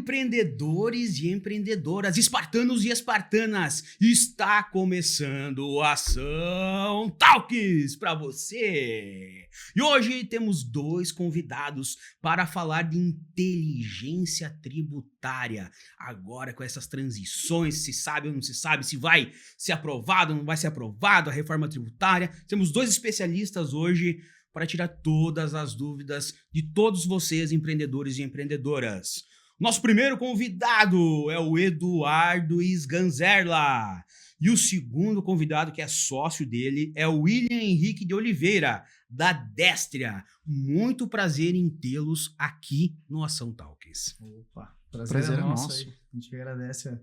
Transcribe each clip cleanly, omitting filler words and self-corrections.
Empreendedores e empreendedoras, espartanos e espartanas, está começando o Ação Talks para você. E hoje temos dois convidados para falar de inteligência tributária. Agora com essas transições, se sabe ou não se sabe, se vai ser aprovado ou não vai ser aprovado a reforma tributária. Temos dois especialistas hoje para tirar todas as dúvidas de todos vocês, empreendedores e empreendedoras. Nosso primeiro convidado é o Eduardo Sganzerla. E o segundo convidado, que é sócio dele, é o William Henrique de Oliveira, da Destria. Muito prazer em tê-los aqui no Ação Talks. Opa, prazer é nosso. Aí. A gente agradece a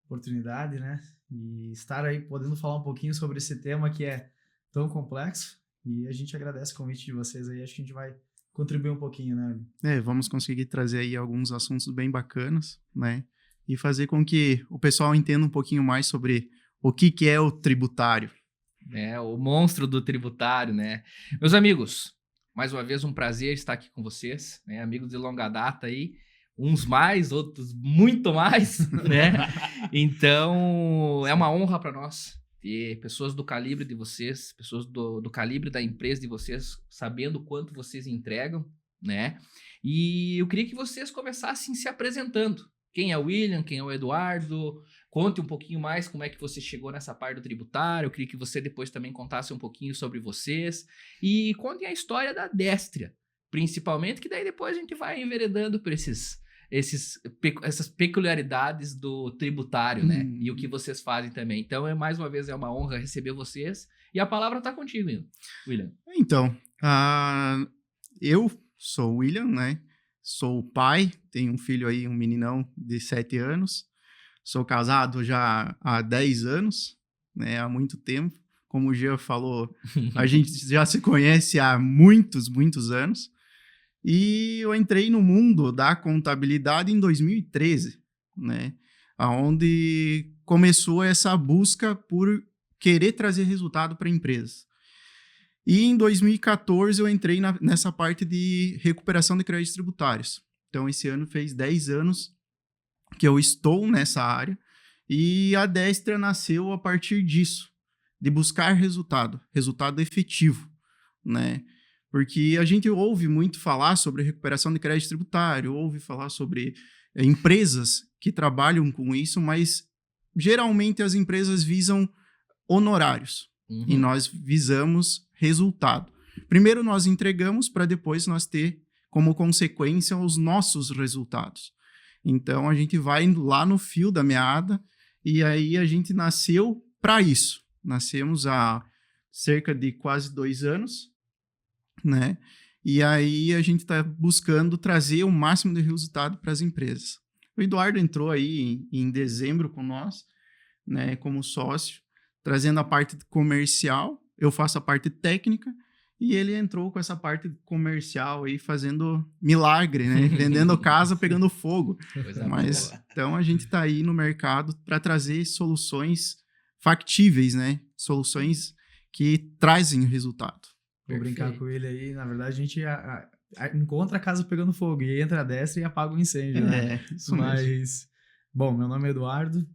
oportunidade, né? E estar aí podendo falar um pouquinho sobre esse tema que é tão complexo. E a gente agradece o convite de vocês aí. Acho que a gente vai contribuir um pouquinho, né? Vamos conseguir trazer aí alguns assuntos bem bacanas, né? E fazer com que o pessoal entenda um pouquinho mais sobre o que é o tributário. O monstro do tributário, né? Meus amigos, mais uma vez um prazer estar aqui com vocês, né? Amigos de longa data aí, uns mais, outros muito mais, né? Então, é uma honra para nós ter pessoas do calibre de vocês, pessoas do calibre da empresa de vocês, sabendo o quanto vocês entregam, né? E eu queria que vocês começassem se apresentando. Quem é o William, quem é o Eduardo? Conte um pouquinho mais como é que você chegou nessa parte do tributário. Eu queria que você depois também contasse um pouquinho sobre vocês. E contem a história da Destria, principalmente, que daí depois a gente vai enveredando por essas peculiaridades do tributário, né? E o que vocês fazem também. Então, mais uma vez, é uma honra receber vocês. E a palavra está contigo, William. Então, eu sou o William, né? Sou o pai, tenho um filho aí, um meninão de 7 anos. Sou casado já há 10 anos, né? Há muito tempo. Como o Jean falou, a gente já se conhece há muitos, muitos anos. E eu entrei no mundo da contabilidade em 2013, né? Onde começou essa busca por querer trazer resultado para empresas. E em 2014 eu entrei nessa parte de recuperação de créditos tributários. Então esse ano fez 10 anos que eu estou nessa área e a Destria nasceu a partir disso, de buscar resultado efetivo, né? Porque a gente ouve muito falar sobre recuperação de crédito tributário, ouve falar sobre empresas que trabalham com isso, mas geralmente as empresas visam honorários e nós visamos resultado. Primeiro nós entregamos para depois nós ter como consequência os nossos resultados. Então a gente vai lá no fio da meada e aí a gente nasceu para isso. Nascemos há cerca de quase 2 anos, né? E aí a gente está buscando trazer o máximo de resultado para as empresas. O Eduardo entrou aí em dezembro com nós, né, como sócio, trazendo a parte comercial. Eu faço a parte técnica e ele entrou com essa parte comercial aí fazendo milagre, né? Vendendo casa, pegando fogo. Mas boa. Então a gente está aí no mercado para trazer soluções factíveis, né? Soluções que trazem resultado. Vou brincar com ele aí. Na verdade, a gente encontra a casa pegando fogo e entra a Destria e apaga o incêndio, né? Isso mesmo. Bom, meu nome é Eduardo,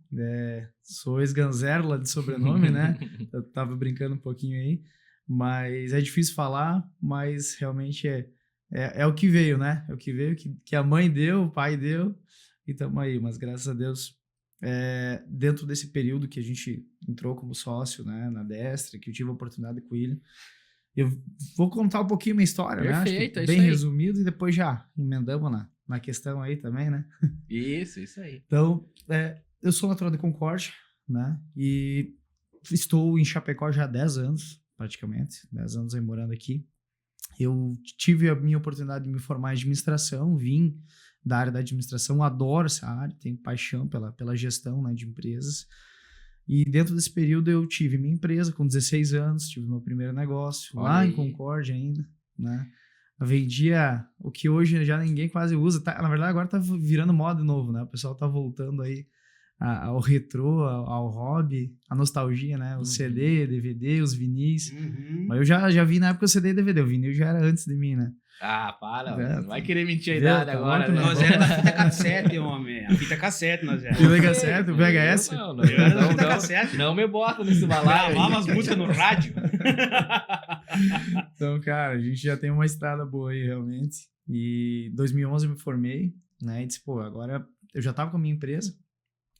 sou Sganzerla de sobrenome, né? Eu tava brincando um pouquinho aí, mas é difícil falar, mas realmente é o que veio, né? É o que veio, que a mãe deu, o pai deu, e tamo aí. Mas graças a Deus, dentro desse período que a gente entrou como sócio, né, na Destria, que eu tive a oportunidade com ele, eu vou contar um pouquinho minha história, perfeito, né? Acho que bem resumido, e depois já emendamos na questão aí também, né? Isso aí. Então, eu sou natural de Concórdia, né? E estou em Chapecó já há 10 anos, praticamente. 10 anos aí morando aqui. Eu tive a minha oportunidade de me formar em administração, vim da área da administração, adoro essa área, tenho paixão pela gestão, né, de empresas. E dentro desse período eu tive minha empresa com 16 anos, tive meu primeiro negócio, lá em Concórdia ainda, né? Eu vendia o que hoje já ninguém quase usa, na verdade agora tá virando moda de novo, né? O pessoal tá voltando aí ao retrô, ao hobby, a nostalgia, né? O CD, DVD, os vinis. Mas eu já vi na época o CD e DVD. O vinil já era antes de mim, né? Ah, para, É, não vai querer mentir a Entendeu? idade Tá agora, louco, né? não. Nós era da fita cassete, homem. A fita cassete nós era. Fita cassete, o VHS? Não, Eu era da não, fita não, cassete. não me bota nesse balaio. Gravava as músicas no rádio. Então, cara, a gente já tem uma estrada boa aí, realmente. E em 2011 eu me formei, né? E disse, pô, agora eu já tava com a minha empresa.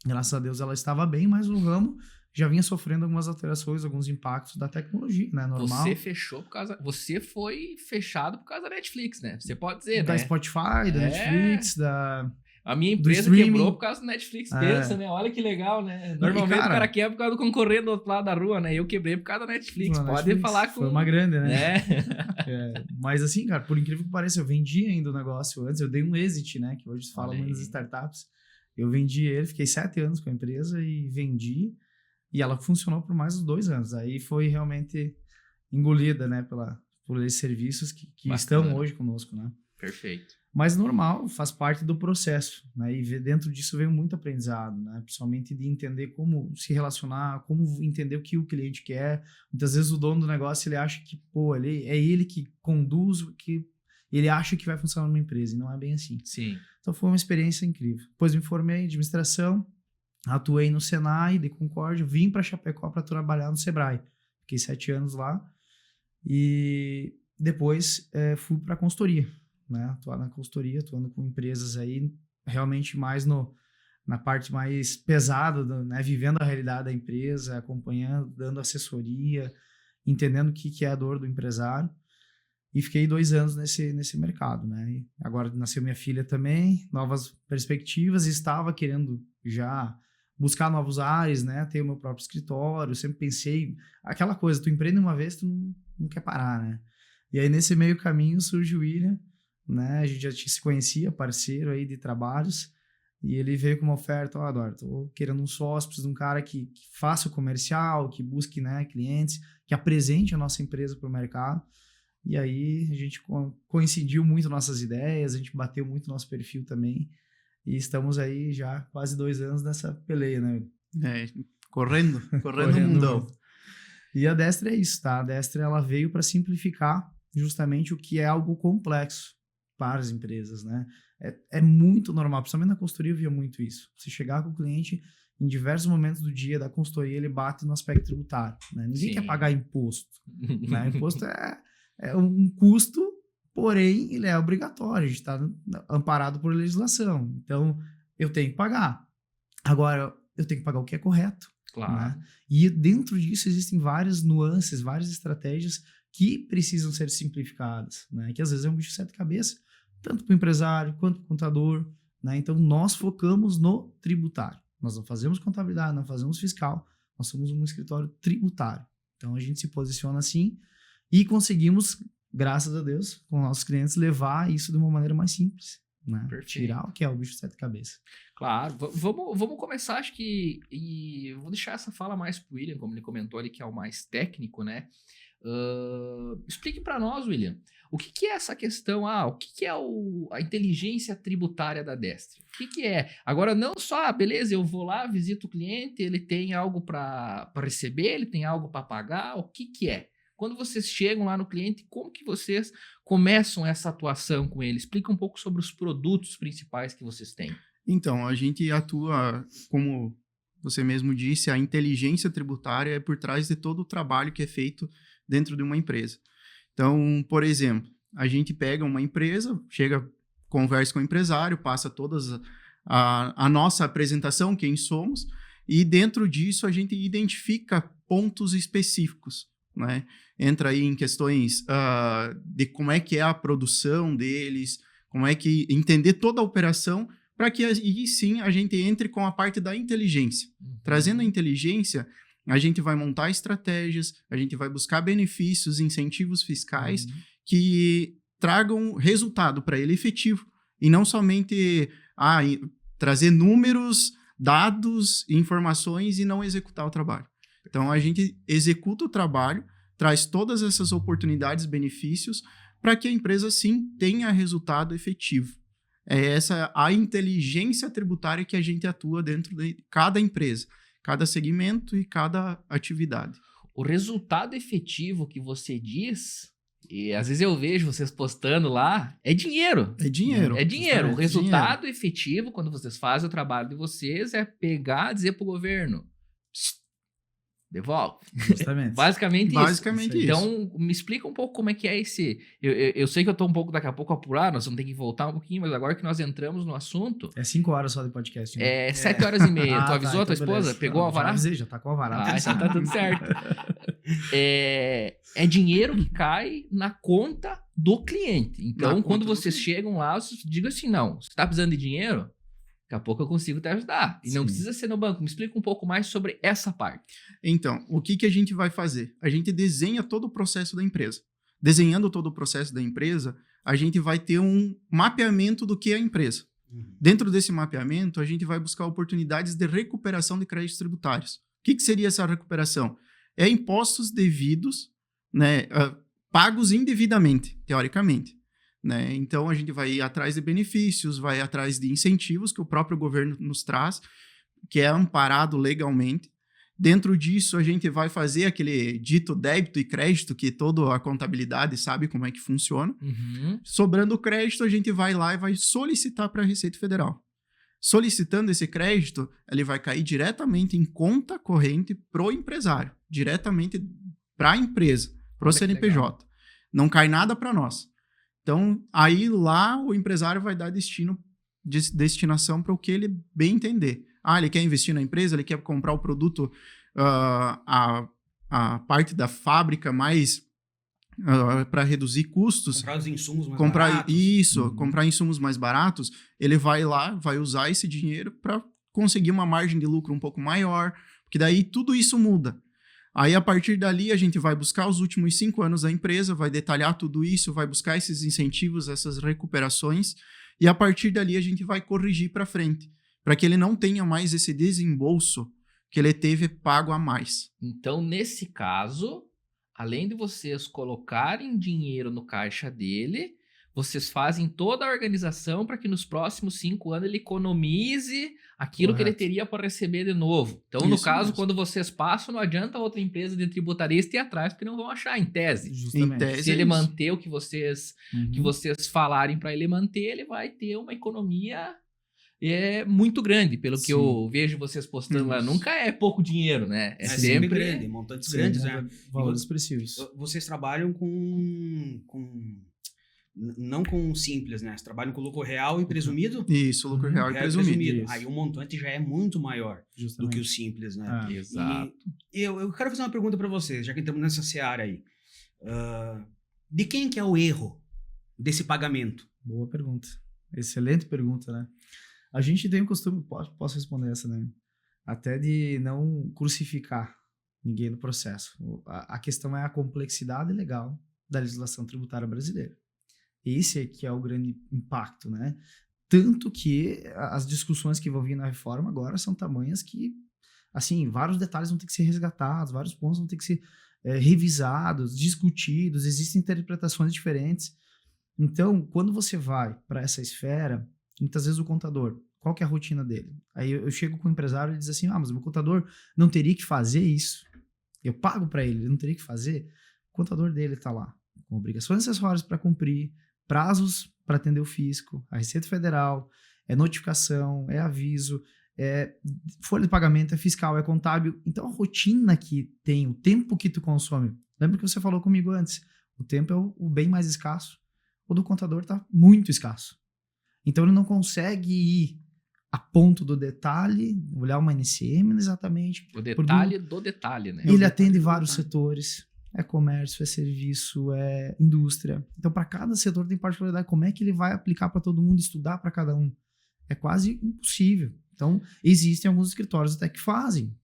Graças a Deus ela estava bem, mas o ramo já vinha sofrendo algumas alterações, alguns impactos da tecnologia, né? Normal. Você fechou por causa. Você foi fechado por causa da Netflix, né? Você pode dizer, Da né? Spotify, da É. Netflix, da... A minha empresa streaming. quebrou por causa do Netflix. Pensa, né? Olha que legal, né? Normalmente cara, o cara quebra por causa do concorrente do outro lado da rua, né? Eu quebrei por causa da Netflix. da Pode Netflix. falar com. Foi uma grande, né? É. Mas assim, cara, por incrível que pareça, eu vendi ainda o negócio antes. Eu dei um exit, né? Que hoje se fala Olha muito das aí. startups. Eu vendi ele, fiquei 7 anos com a empresa e vendi. E ela funcionou por mais uns 2 anos. Aí foi realmente engolida, né? Por esses serviços que Bacana. estão hoje conosco, né? Perfeito. Mas normal, faz parte do processo, né? E dentro disso veio muito aprendizado, né? Principalmente de entender como se relacionar, como entender o que o cliente quer. Muitas vezes o dono do negócio, ele acha que, pô, é ele que conduz o que ele acha que vai funcionar numa empresa, e não é bem assim. Sim. Então foi uma experiência incrível. Depois me formei em administração, atuei no Senai de Concórdia, vim para Chapecó para trabalhar no Sebrae. Fiquei 7 anos lá e depois fui para consultoria, né? Atuar na consultoria, atuando com empresas aí, realmente mais na parte mais pesada, né? Vivendo a realidade da empresa, acompanhando, dando assessoria, entendendo o que é a dor do empresário. E fiquei 2 anos nesse mercado, né? E agora nasceu minha filha também, novas perspectivas, e estava querendo já buscar novos ares, né? Ter o meu próprio escritório, sempre pensei, aquela coisa, tu empreende uma vez, tu não quer parar, né? E aí nesse meio caminho surge o William, né? A gente já se conhecia, parceiro aí de trabalhos, e ele veio com uma oferta, ó, Eduardo, tô querendo um sócio, preciso de um cara que faça o comercial, que busque, né, clientes, que apresente a nossa empresa para o mercado. E aí a gente coincidiu muito nossas ideias, a gente bateu muito nosso perfil também, e estamos aí já quase 2 anos nessa peleia, né? Correndo o mundão. muito. E a Destra é isso, tá? A Destra, ela veio para simplificar justamente o que é algo complexo para as empresas, né? É muito normal, principalmente na consultoria eu via muito isso. Você chegar com o cliente, em diversos momentos do dia da consultoria, ele bate no aspecto tributário, né? Ninguém Sim. quer pagar imposto, né? Imposto é um custo, porém ele é obrigatório, a gente está amparado por legislação. Então, eu tenho que pagar. Agora, eu tenho que pagar o que é correto. Claro. Né? E dentro disso existem várias nuances, várias estratégias que precisam ser simplificadas, né? Que às vezes é um bicho de 7 cabeças, tanto para o empresário quanto para o contador, né? Então, nós focamos no tributário. Nós não fazemos contabilidade, não fazemos fiscal, nós somos um escritório tributário. Então, a gente se posiciona assim e conseguimos, graças a Deus, com nossos clientes, levar isso de uma maneira mais simples, né? Perfeito. Tirar o que é o bicho de 7 cabeças. Claro, vamos começar, acho que, e vou deixar essa fala mais pro William, como ele comentou ali, que é o mais técnico, né? Explique para nós, William, o que é essa questão, o que é a inteligência tributária da Destra? O que é? Agora, não só, beleza, eu vou lá, visito o cliente, ele tem algo para receber, ele tem algo para pagar, o que é? Quando vocês chegam lá no cliente, como que vocês começam essa atuação com ele? Explica um pouco sobre os produtos principais que vocês têm. Então, a gente atua, como você mesmo disse, a inteligência tributária é por trás de todo o trabalho que é feito dentro de uma empresa. Então, por exemplo, a gente pega uma empresa, chega, conversa com o empresário, passa todas a nossa apresentação, quem somos, e dentro disso a gente identifica pontos específicos, né? Entra aí em questões de como é que é a produção deles, como é que entender toda a operação, para que aí sim a gente entre com a parte da inteligência. Trazendo a inteligência, a gente vai montar estratégias, a gente vai buscar benefícios, incentivos fiscais que tragam resultado para ele efetivo, e não somente trazer números, dados, informações e não executar o trabalho. Então, a gente executa o trabalho, traz todas essas oportunidades, benefícios, para que a empresa, sim, tenha resultado efetivo. É essa a inteligência tributária que a gente atua dentro de cada empresa, cada segmento e cada atividade. O resultado efetivo que você diz, e às vezes eu vejo vocês postando lá, é dinheiro. É dinheiro. É dinheiro. O justamente, resultado efetivo, quando vocês fazem o trabalho de vocês, é pegar e dizer pro governo: "Psst, devolve." Justamente. Basicamente isso. Basicamente isso. Então, me explica um pouco como é que é esse... Eu sei que eu tô um pouco daqui a pouco apurado, nós vamos ter que voltar um pouquinho, mas agora que nós entramos no assunto, É 5 horas só de podcast. Né? é 7h30. Tu Ah, avisou a tua então esposa? beleza. Pegou o Não, alvará? Já avisei, já tá com o alvará. Ah, então tá tudo certo. É dinheiro que cai na conta do cliente. Então, Na quando conta do vocês cliente. chegam lá, vocês digam assim, não, você tá precisando de dinheiro? Daqui a pouco eu consigo te ajudar. E não Sim. precisa ser no banco. Me explica um pouco mais sobre essa parte. Então, o que a gente vai fazer? A gente desenha todo o processo da empresa. Desenhando todo o processo da empresa, a gente vai ter um mapeamento do que é a empresa. Dentro desse mapeamento, a gente vai buscar oportunidades de recuperação de créditos tributários. O que seria essa recuperação? É impostos devidos, né, pagos indevidamente, teoricamente. Né? Então, a gente vai ir atrás de benefícios, vai atrás de incentivos que o próprio governo nos traz, que é amparado legalmente. Dentro disso, a gente vai fazer aquele dito débito e crédito, que toda a contabilidade sabe como é que funciona. Sobrando o crédito, a gente vai lá e vai solicitar para a Receita Federal. Solicitando esse crédito, ele vai cair diretamente em conta corrente para o empresário, diretamente para a empresa, para o CNPJ. Não cai nada para nós. Então, aí lá o empresário vai dar destinação para o que ele bem entender. Ele quer investir na empresa, ele quer comprar o produto, a parte da fábrica mais para reduzir custos. Comprar os insumos mais baratos. Comprar insumos mais baratos. Ele vai lá, vai usar esse dinheiro para conseguir uma margem de lucro um pouco maior, porque daí tudo isso muda. Aí, a partir dali, a gente vai buscar os últimos 5 anos da empresa, vai detalhar tudo isso, vai buscar esses incentivos, essas recuperações, e a partir dali a gente vai corrigir para frente, para que ele não tenha mais esse desembolso que ele teve pago a mais. Então, nesse caso, além de vocês colocarem dinheiro no caixa dele, vocês fazem toda a organização para que nos próximos 5 anos ele economize aquilo que ele teria para receber de novo. Então, no Isso caso, mesmo. quando vocês passam, não adianta outra empresa de tributarista ir atrás, porque não vão achar, em tese. Justamente. Em tese. Se ele isso. manter o que vocês falarem para ele manter, ele vai ter uma economia muito grande, pelo que Sim. eu vejo vocês postando lá. Isso. Nunca é pouco dinheiro, né? É É sempre sempre grande, montantes grandes, né? Valores expressivos. Vocês trabalham com não com simples, né? Vocês trabalham com lucro real e presumido? Isso, lucro real e Real presumido. Isso. Aí o montante já é muito maior do Justamente. que o simples, né? Ah, Exato. E eu quero fazer uma pergunta para vocês, já que estamos nessa seara aí. De quem que é o erro desse pagamento? Boa pergunta. Excelente pergunta, né? A gente tem o costume, posso responder essa, né? Até de não crucificar ninguém no processo. A questão é a complexidade legal da legislação tributária brasileira. Esse aqui é o grande impacto, né? Tanto que as discussões que vão vir na reforma agora são tamanhas que, assim, vários detalhes vão ter que ser resgatados, vários pontos vão ter que ser revisados, discutidos, existem interpretações diferentes. Então, quando você vai para essa esfera, muitas vezes o contador, qual que é a rotina dele? Aí eu chego com o empresário e diz assim, mas o meu contador não teria que fazer isso. Eu pago para ele não teria que fazer. O contador dele está lá, com obrigações acessórias para cumprir, prazos para atender o fisco, a Receita Federal, é notificação, é aviso, é folha de pagamento, é fiscal, é contábil. Então, a rotina que tem, o tempo que tu consome, lembra que você falou comigo antes, o tempo é o bem mais escasso. O do contador está muito escasso. Então, ele não consegue ir a ponto do detalhe, olhar uma NCM exatamente. O detalhe do detalhe, né? Ele atende vários setores. É comércio, é serviço, é indústria. Então, para cada setor tem particularidade. Como é que ele vai aplicar para todo mundo, estudar para cada um? É quase impossível. Então, existem alguns escritórios até que fazem,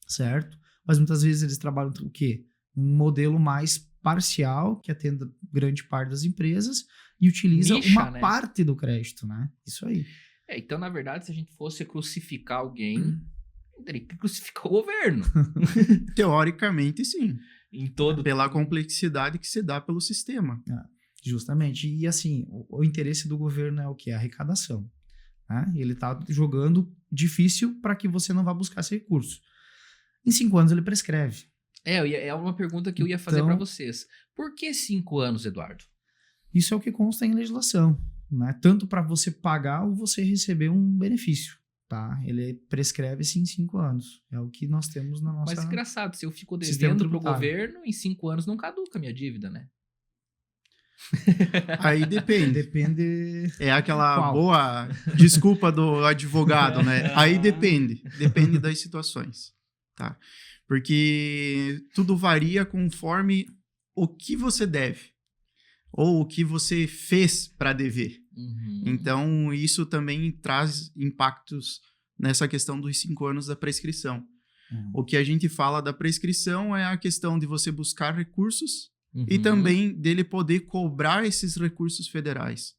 certo? Mas muitas vezes eles trabalham o quê? Um modelo mais parcial, que atenda grande parte das empresas e utiliza Nicha, uma né? parte do crédito, né? Isso aí. Então, na verdade, se a gente fosse crucificar alguém, teria que crucificar o governo. Teoricamente, sim. Em todo... Pela complexidade que se dá pelo sistema. Justamente. E assim, o interesse do governo é o quê? A arrecadação. Né? Ele está jogando difícil para que você não vá buscar esse recurso. Em 5 anos ele prescreve. É uma pergunta que eu ia fazer Então- para vocês. Por que 5 anos, Eduardo? Isso é o que consta em legislação. Né? Tanto para você pagar ou você receber um benefício. Tá? Ele prescreve-se em 5 anos. É o que nós temos na nossa... Mas engraçado, se eu fico Sistema devendo pro tributário. governo, em 5 anos não caduca a minha dívida, né? Aí depende. Depende... É aquela Qual? boa desculpa do advogado, né? Aí depende das situações, tá? Porque tudo varia conforme o que você deve ou o que você fez para dever. Uhum. Então, isso também traz impactos nessa questão dos 5 anos da prescrição. O que a gente fala da prescrição é a questão de você buscar recursos e Uhum. também dele poder cobrar esses recursos federais.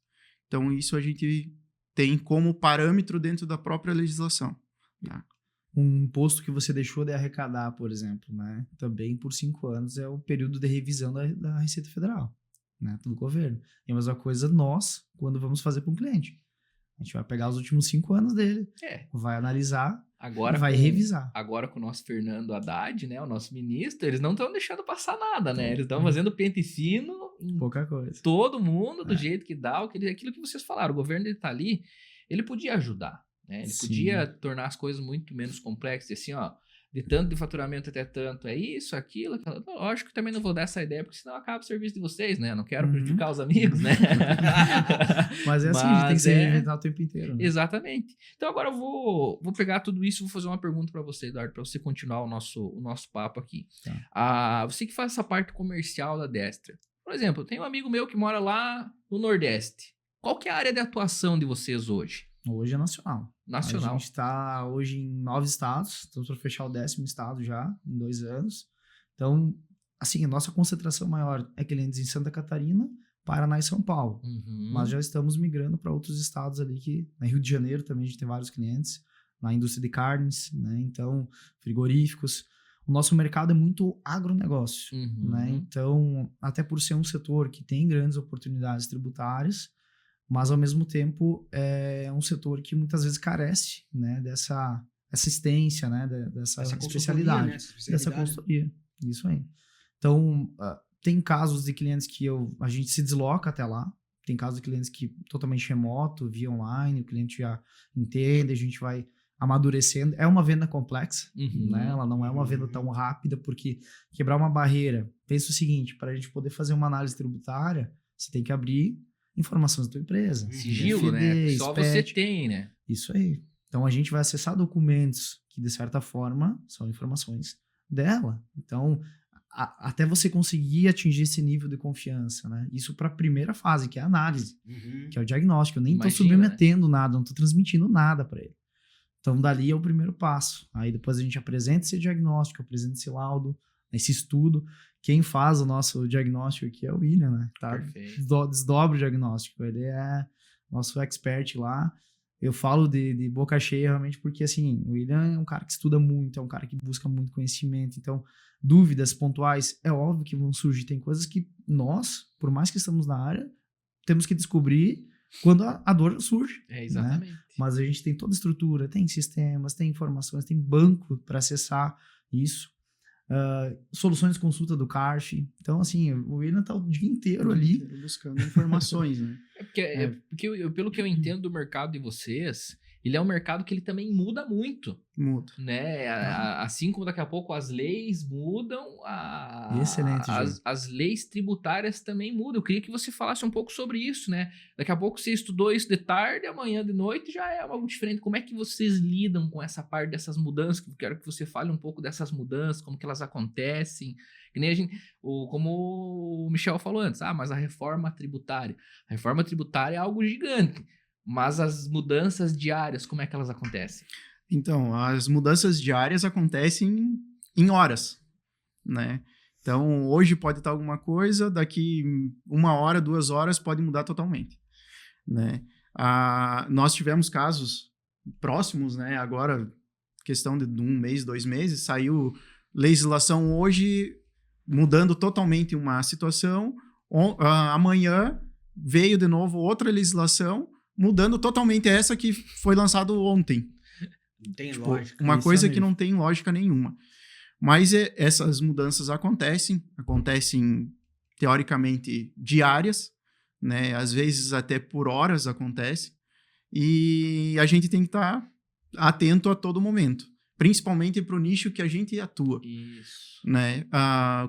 Então, isso a gente tem como parâmetro dentro da própria legislação. Um imposto que você deixou de arrecadar, por exemplo, né? Também por 5 anos é o período de revisão da Receita Federal, né? Do governo. E a mesma coisa nós, quando vamos fazer para um cliente. A gente vai pegar os últimos 5 anos dele, vai analisar Agora e vai com- revisar. Agora com o nosso Fernando Haddad, né, o nosso ministro, eles não estão deixando passar nada, né? Eles estão fazendo pente fino em Pouca coisa. todo mundo do jeito que dá, aquilo que vocês falaram. O governo dele tá ali, ele podia ajudar, né? Ele Sim. podia tornar as coisas muito menos complexas, assim, ó, de tanto de faturamento até tanto, é isso, aquilo. Lógico que também não vou dar essa ideia, porque senão acaba o serviço de vocês, né? Não quero Uhum. prejudicar os amigos, né? Mas é assim, a gente tem que se Mas é- reinventar o tempo inteiro. Né? Exatamente. Então agora eu vou pegar tudo isso e vou fazer uma pergunta para você, Eduardo, para você continuar o nosso papo aqui. Tá. Você que faz essa parte comercial da Destra. Por exemplo, tem um amigo meu que mora lá no Nordeste. Qual que é a área de atuação de vocês hoje? Hoje é nacional. Nacional. A gente está hoje em 9 estados, estamos para fechar o 10º estado já, em 2 anos. Então, assim, a nossa concentração maior é clientes em Santa Catarina, Paraná e São Paulo. Uhum. Mas já estamos migrando para outros estados ali, que na Rio de Janeiro também a gente tem vários clientes, na indústria de carnes, né? Então, frigoríficos. O nosso mercado é muito agronegócio, Uhum. né? Então, até por ser um setor que tem grandes oportunidades tributárias, mas ao mesmo tempo é um setor que muitas vezes carece, né, dessa assistência, né, dessa Essa especialidade, consultoria, né? Essa dessa especialidade. consultoria. Isso aí. Então, tem casos de clientes que a gente se desloca até lá, tem casos de clientes que totalmente remoto, via online, o cliente já entende, a gente vai amadurecendo. É uma venda complexa, Uhum. né? Ela não é uma venda tão rápida, porque quebrar uma barreira, pensa o seguinte, para a gente poder fazer uma análise tributária, você tem que abrir informações da tua empresa. Sigilo, né? FD, Só SPET. você tem, né? Isso aí. Então, a gente vai acessar documentos que, de certa forma, são informações dela. Então, até você conseguir atingir esse nível de confiança, né? Isso para a primeira fase, que é a análise, Uhum. que é o diagnóstico. Eu nem estou Imagina, submetendo nada, não estou transmitindo nada para ele. Então, dali é o primeiro passo. Aí, depois a gente apresenta esse diagnóstico, apresenta esse laudo, esse estudo. Quem faz o nosso diagnóstico aqui é o William, né? Tá? Perfeito. Desdobra o diagnóstico. Ele é nosso expert lá. Eu falo de boca cheia realmente porque, assim, o William é um cara que estuda muito, é um cara que busca muito conhecimento. Então, dúvidas pontuais, é óbvio que vão surgir. Tem coisas que nós, por mais que estamos na área, temos que descobrir quando a dor surge. É, exatamente. Mas a gente tem toda a estrutura, tem sistemas, tem informações, tem banco para acessar isso. Soluções de consulta do CARF. Então, assim, o William tá o dia inteiro ali. Buscando informações, né? Pelo que eu entendo do mercado de vocês, ele é um mercado que ele também muda muito, Muda. né? Assim como daqui a pouco as leis mudam, Excelente, as leis tributárias também mudam. Eu queria que você falasse um pouco sobre isso, né? Daqui a pouco você estudou isso de tarde, amanhã de noite já é algo diferente. Como é que vocês lidam com essa parte dessas mudanças? Eu quero que você fale um pouco dessas mudanças, como que elas acontecem. Que nem a gente, como o Michel falou antes, mas a reforma tributária. A reforma tributária é algo gigante. Mas as mudanças diárias, como é que elas acontecem? Então, as mudanças diárias acontecem em horas, né? Então, hoje pode estar alguma coisa, daqui 1 hora, 2 horas pode mudar totalmente, né? Nós tivemos casos próximos, né? Agora, questão de 1 mês, 2 meses, saiu legislação hoje mudando totalmente uma situação, Amanhã veio de novo outra legislação, mudando totalmente essa que foi lançada ontem. Não tem Tipo, lógica. uma coisa que mesmo. não tem lógica nenhuma. Mas essas mudanças acontecem teoricamente diárias, né? Às vezes até por horas acontece. E a gente tem que estar atento a todo momento, principalmente para o nicho que a gente atua. Isso. Né?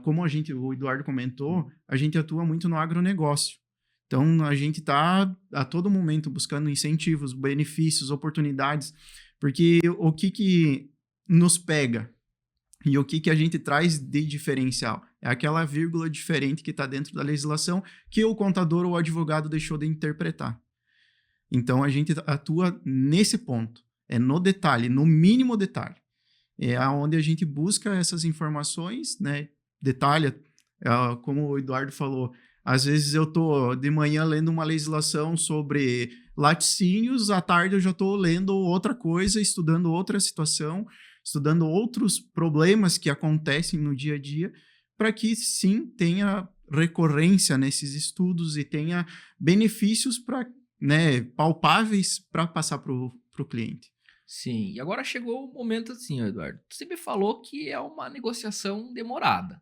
Como o Eduardo comentou, a gente atua muito no agronegócio. Então, a gente está a todo momento buscando incentivos, benefícios, oportunidades, porque o que nos pega e o que a gente traz de diferencial é aquela vírgula diferente que está dentro da legislação que o contador ou o advogado deixou de interpretar. Então, a gente atua nesse ponto, é no detalhe, no mínimo detalhe. É onde a gente busca essas informações, né? Detalha, como o Eduardo falou, às vezes eu tô de manhã lendo uma legislação sobre laticínios, à tarde eu já estou lendo outra coisa, estudando outra situação, estudando outros problemas que acontecem no dia a dia, para que sim tenha recorrência nesses estudos e tenha benefícios palpáveis para passar para o cliente. Sim, e agora chegou o momento assim, ó, Eduardo. Você me falou que é uma negociação demorada.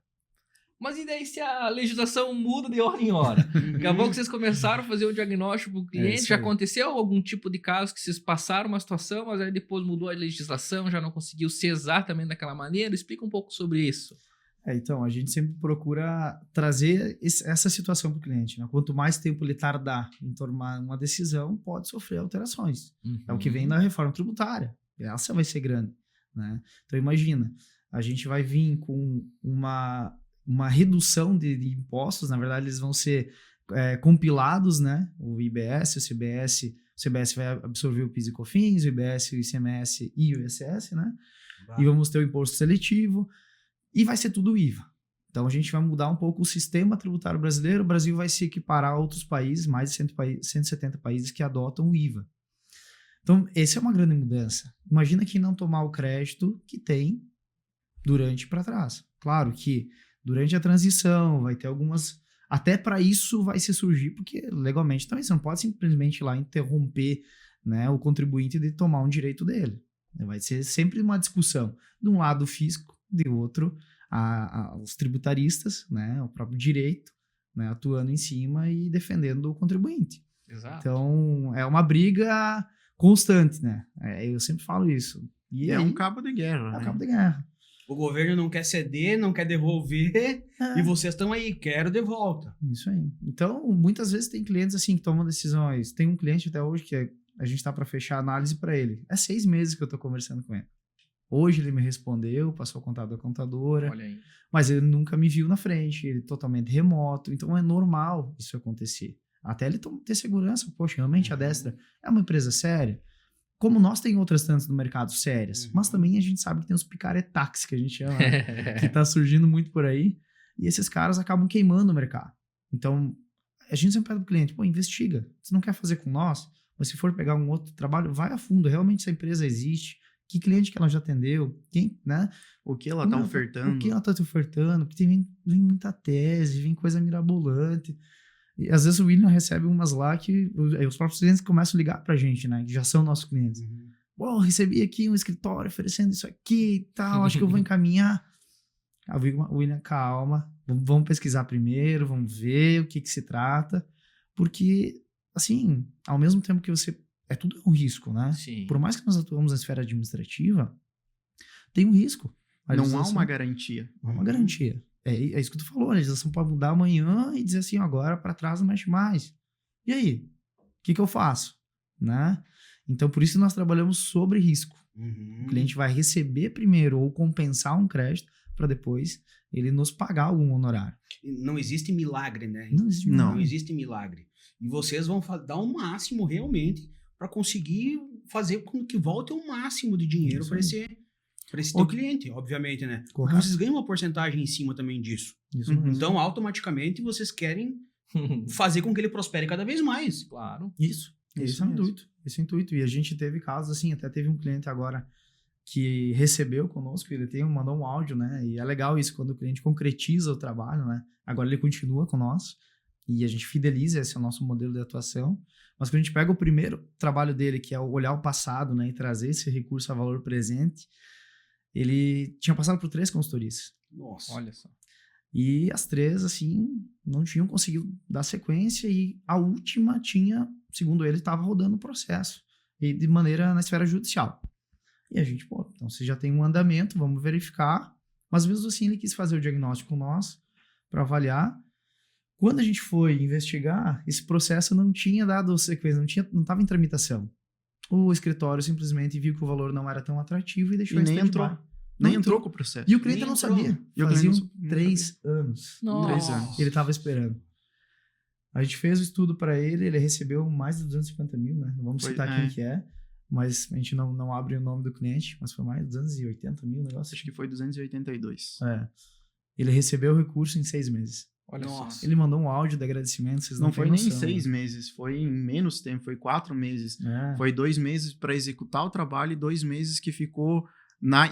Mas e daí se a legislação muda de hora em hora? Daqui a pouco vocês começaram a fazer o diagnóstico para o cliente, já aconteceu algum tipo de caso que vocês passaram uma situação, mas aí depois mudou a legislação, já não conseguiu ser exatamente daquela maneira? Explica um pouco sobre isso. Então, a gente sempre procura trazer essa situação para o cliente, né? Quanto mais tempo ele tardar em tomar uma decisão, pode sofrer alterações. É o que vem da reforma tributária. Essa vai ser grande, né? Então, imagina, a gente vai vir com uma redução de impostos, na verdade, eles vão ser compilados, né? O IBS, o CBS vai absorver o PIS e COFINS, o IBS, o ICMS e o ISS, né? E vamos ter o imposto seletivo, e vai ser tudo IVA. Então, a gente vai mudar um pouco o sistema tributário brasileiro. O Brasil vai se equiparar a outros países, mais de 170 países que adotam o IVA. Então, essa é uma grande mudança. Imagina quem não tomar o crédito que tem durante para trás. Claro que durante a transição vai ter algumas... Até para isso vai se surgir, porque legalmente também você não pode simplesmente ir lá interromper, né, o contribuinte de tomar um direito dele. Vai ser sempre uma discussão. De um lado o fisco, de outro os tributaristas, né, o próprio direito, né, atuando em cima e defendendo o contribuinte. Exato. Então, é uma briga constante, né? Eu sempre falo isso. E um cabo de guerra. É um cabo de guerra. O governo não quer ceder, não quer devolver, e vocês estão aí, quero de volta. Isso aí. Então, muitas vezes tem clientes assim que tomam decisões. Tem um cliente até hoje que a gente está para fechar a análise para ele. 6 meses que eu estou conversando com ele. Hoje ele me respondeu, passou o contato da contadora, Olha aí. mas ele nunca me viu na frente, ele é totalmente remoto, então é normal isso acontecer. Até ele ter segurança, poxa, realmente a Destra é uma empresa séria. Como nós tem outras tantas no mercado sérias, mas também a gente sabe que tem os picaretax, que a gente chama, né? Que tá surgindo muito por aí, e esses caras acabam queimando o mercado. Então, a gente sempre pede pro cliente, investiga, você não quer fazer com nós, mas se for pegar um outro trabalho, vai a fundo, realmente essa empresa existe, que cliente que ela já atendeu, quem, né? O que ela está ofertando. O que ela está te ofertando, porque vem muita tese, vem coisa mirabolante. E às vezes o William recebe umas lá que os próprios clientes começam a ligar pra gente, né? Que já são nossos clientes. Pô, recebi aqui um escritório oferecendo isso aqui e tal, acho que eu vou encaminhar. Aí eu digo, William, calma, vamos pesquisar primeiro, vamos ver o que se trata. Porque, assim, ao mesmo tempo que você... tudo um risco, né? Sim. Por mais que nós atuamos na esfera administrativa, tem um risco. Não há uma garantia. Não há uma garantia. É isso que tu falou, a legislação pode mudar amanhã e dizer assim, agora para trás não mexe mais. E aí? O que eu faço? Né? Então, por isso nós trabalhamos sobre risco. O cliente vai receber primeiro ou compensar um crédito para depois ele nos pagar algum honorário. Não existe milagre, né? Não existe milagre. Não existe milagre. E vocês vão dar o máximo realmente para conseguir fazer com que volte o máximo de dinheiro para esse teu cliente, obviamente, né? Porque vocês ganham uma porcentagem em cima também disso. Isso mesmo. Então, automaticamente, vocês querem fazer com que ele prospere cada vez mais. Claro. Isso. Esse é o mesmo. intuito. Esse é o intuito. E a gente teve casos assim, até teve um cliente agora que recebeu conosco, ele mandou um áudio, né? E é legal isso, quando o cliente concretiza o trabalho, né? Agora ele continua com nós, e a gente fideliza, esse é o nosso modelo de atuação. Mas quando a gente pega o primeiro trabalho dele, que é olhar o passado, né, e trazer esse recurso a valor presente, ele tinha passado por 3 consultorias. Nossa. Olha só. E as 3, assim, não tinham conseguido dar sequência, e a última tinha, segundo ele, estava rodando o processo, e de maneira na esfera judicial. E a gente, pô, então você já tem um andamento, vamos verificar. Mas mesmo assim ele quis fazer o diagnóstico com nós para avaliar. Quando a gente foi investigar, esse processo não tinha dado sequência, não estava em tramitação. O escritório simplesmente viu que o valor não era tão atrativo e deixou E em nem stand-by. entrou. Nem entrou com o processo. E o cliente Nem não entrou. sabia. E o Faziam cliente não 3 anos. Nossa. 3 anos. Ele estava esperando. A gente fez o estudo para ele recebeu mais de 250 mil, né? Não vamos Foi, citar quem que é, mas a gente não abre o nome do cliente, mas foi mais de 280 mil, negócio. Acho que foi 282. É. Ele recebeu o recurso em 6 meses. Olha Nossa. só. Ele mandou um áudio de agradecimento, vocês não, Não foi têm nem noção, 6 né? meses, foi em menos tempo, foi 4 meses. É. Foi 2 meses para executar o trabalho e 2 meses que ficou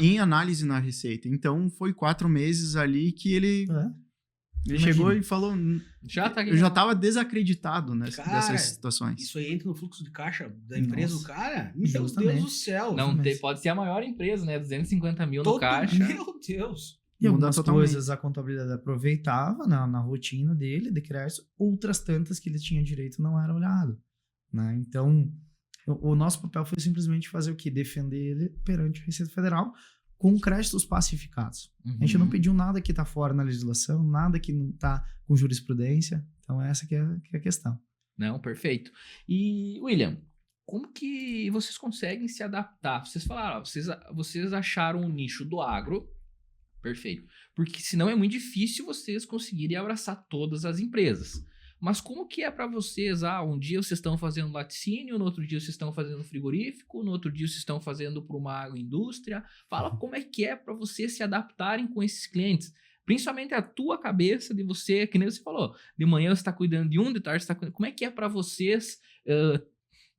em análise na receita. Então, foi 4 meses ali que ele Imagina. chegou e falou... Já tá aqui. Eu já estava desacreditado Cara, dessas situações. Isso aí entra no fluxo de caixa da empresa Nossa. do cara? Meu Justamente. Deus do céu. Não Mas- tem, pode ser a maior empresa, né? 250 mil no Todo- caixa. Meu Deus. E Muda algumas totalmente. coisas a contabilidade aproveitava na rotina dele de criar isso, outras tantas que ele tinha direito não era olhado, né? Então, o nosso papel foi simplesmente fazer o quê? Defender ele perante a Receita Federal com créditos pacificados. A gente não pediu nada que está fora na legislação, nada que não está com jurisprudência. Então, essa que é a questão. Não, perfeito. E, William, como que vocês conseguem se adaptar? Vocês falaram, ó, vocês acharam o nicho do agro, perfeito. Porque senão é muito difícil vocês conseguirem abraçar todas as empresas. Mas como que é para vocês? Um dia vocês estão fazendo laticínio, no outro dia vocês estão fazendo frigorífico, no outro dia vocês estão fazendo para uma agroindústria. Fala como é que é para vocês se adaptarem com esses clientes. Principalmente a tua cabeça de você, que nem você falou, de manhã você está cuidando de um, de tarde você está cuidando. Como é que é para vocês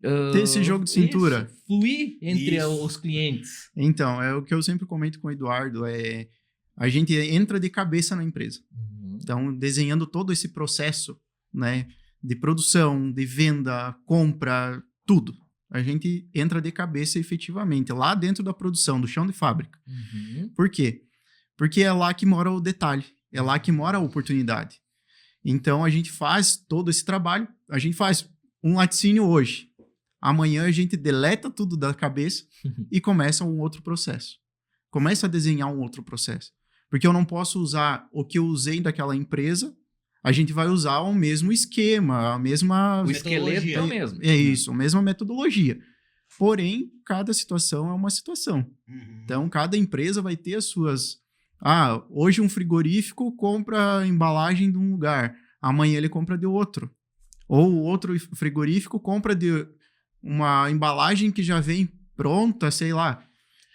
Ter esse jogo de cintura. isso, fluir entre Isso. os clientes? Então, é o que eu sempre comento com o Eduardo, a gente entra de cabeça na empresa. Então, desenhando todo esse processo, né, de produção, de venda, compra, tudo. A gente entra de cabeça efetivamente, lá dentro da produção, do chão de fábrica. Por quê? Porque é lá que mora o detalhe, é lá que mora a oportunidade. Então, a gente faz todo esse trabalho, a gente faz um laticínio hoje. Amanhã a gente deleta tudo da cabeça e começa um outro processo. Começa a desenhar um outro processo. Porque eu não posso usar o que eu usei daquela empresa, a gente vai usar o mesmo esquema, a mesma... O esqueleto é o Metodologia. mesmo. É isso, a mesma metodologia. Porém, cada situação é uma situação. Uhum. Então, cada empresa vai ter as suas... hoje um frigorífico compra a embalagem de um lugar, amanhã ele compra de outro. Ou outro frigorífico compra de uma embalagem que já vem pronta, sei lá.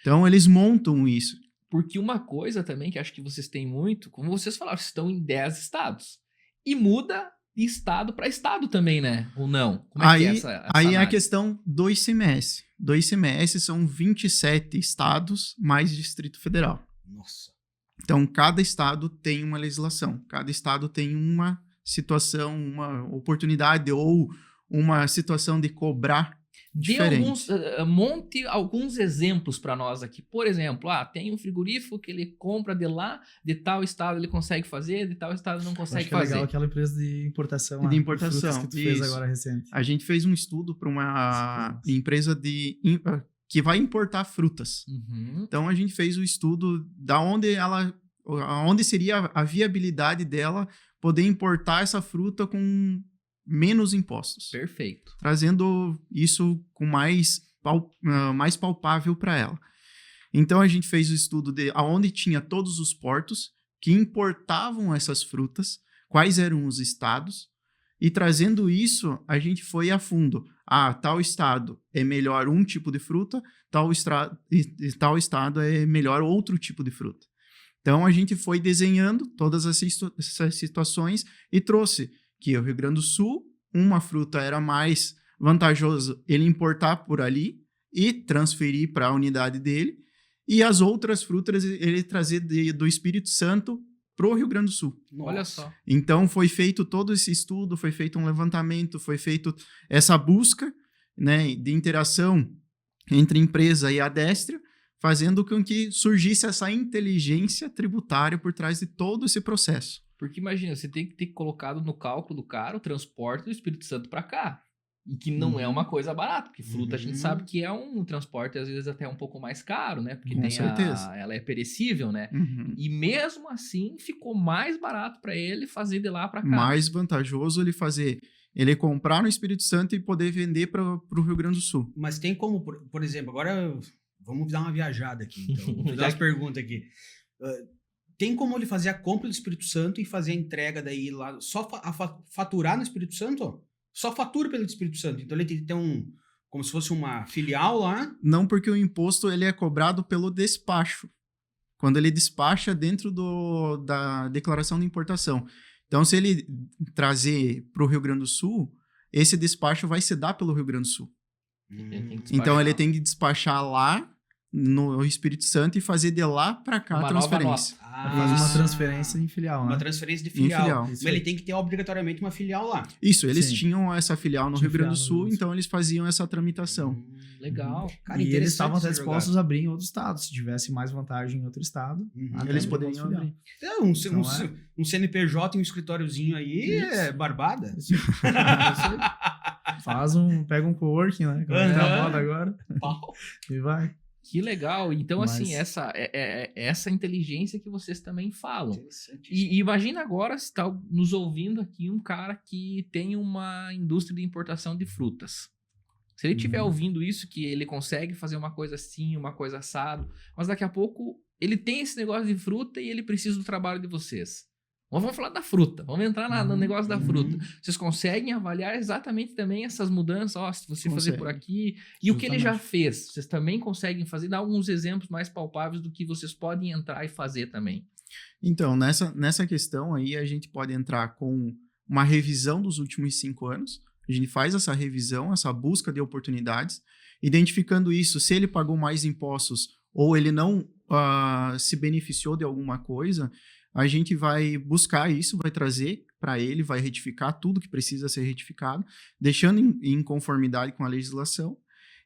Então, eles montam isso. Porque uma coisa também que acho que vocês têm muito, como vocês falaram, vocês estão em 10 estados. E muda de estado para estado também, né? Ou não? Como é que é essa Aí é a análise? questão questão do ICMS. Do ICMS são 27 estados mais Distrito Federal. Nossa. Então, cada estado tem uma legislação. Cada estado tem uma situação, uma oportunidade ou uma situação de cobrar Dê diferente. monte alguns exemplos para nós aqui. Por exemplo, tem um frigorífico que ele compra de lá, de tal estado ele consegue fazer, de tal estado não Acho consegue que é legal fazer. aquela empresa de importação lá, De importação, frutas que tu fez isso. agora recente. A gente fez um estudo para uma empresa que vai importar frutas. Uhum. Então, a gente fez o estudo da onde seria a viabilidade dela poder importar essa fruta com menos impostos. Perfeito. Trazendo isso com mais palpável para ela. Então, a gente fez o estudo de aonde tinha todos os portos que importavam essas frutas, quais eram os estados, e trazendo isso, a gente foi a fundo. Tal estado é melhor um tipo de fruta, tal estado é melhor outro tipo de fruta. Então, a gente foi desenhando todas essas situações e trouxe que o Rio Grande do Sul, uma fruta era mais vantajoso ele importar por ali e transferir para a unidade dele, e as outras frutas ele trazer do Espírito Santo pro Rio Grande do Sul. Olha Nossa. só. Então, foi feito todo esse estudo, foi feito um levantamento, foi feito essa busca, né, de interação entre empresa e Adestria, fazendo com que surgisse essa inteligência tributária por trás de todo esse processo. Porque imagina, você tem que ter colocado no cálculo do cara o transporte do Espírito Santo para cá. E que não é uma coisa barata, porque fruta a gente sabe que é um transporte, às vezes, até um pouco mais caro, né? Porque Com certeza. ela é perecível, né? Uhum. E mesmo assim, ficou mais barato para ele fazer de lá para cá. Mais vantajoso ele comprar no Espírito Santo e poder vender para o Rio Grande do Sul. Mas tem como, por exemplo, agora vamos dar uma viajada aqui, então. Vou fazer umas perguntas aqui. Tem como ele fazer a compra do Espírito Santo e fazer a entrega daí lá, só faturar no Espírito Santo? Só fatura pelo Espírito Santo. Então ele tem que ter como se fosse uma filial lá. Não, porque o imposto ele é cobrado pelo despacho. Quando ele despacha dentro da declaração de importação. Então, se ele trazer para o Rio Grande do Sul, esse despacho vai se dar pelo Rio Grande do Sul. Então, ele tem que despachar lá no Espírito Santo e fazer de lá para cá Uma a nova transferência. Faz uma transferência em filial, né? Uma transferência de filial. filial. Mas ele tem que ter obrigatoriamente uma filial lá. Isso, eles Sim. tinham essa filial no Tinha Rio Grande do filial no Sul, Rio Grande do então eles faziam essa tramitação. Legal. Cara, E eles interessante estavam até essa dispostos a abrir em outro estado. Se tivesse mais vantagem em outro estado, até Eles abrir poderiam uma filial. abrir. jogada. Então, Um CNPJ e um escritóriozinho aí é barbada. Isso. Isso aí. Pega um coworking, né? Como é que tá a moda agora. Pau. E vai. Que legal. Então, Mas- assim, essa inteligência que vocês também falam. Interessante. E imagina agora se está nos ouvindo aqui um cara que tem uma indústria de importação de frutas. Se ele estiver ouvindo isso, que ele consegue fazer uma coisa assim, uma coisa assado, mas daqui a pouco ele tem esse negócio de fruta e ele precisa do trabalho de vocês. Vamos falar da fruta, vamos entrar no negócio da fruta. Vocês conseguem avaliar exatamente também essas mudanças, ó, se você fazer por aqui, e o que ele já Justamente. fez, vocês também conseguem fazer, dar alguns exemplos mais palpáveis do que vocês podem entrar e fazer também. Então, nessa questão aí, a gente pode entrar com uma revisão dos últimos 5 anos. A gente faz essa revisão, essa busca de oportunidades, identificando isso, se ele pagou mais impostos ou ele não se beneficiou de alguma coisa, a gente vai buscar isso, vai trazer para ele, vai retificar tudo que precisa ser retificado, deixando em conformidade com a legislação.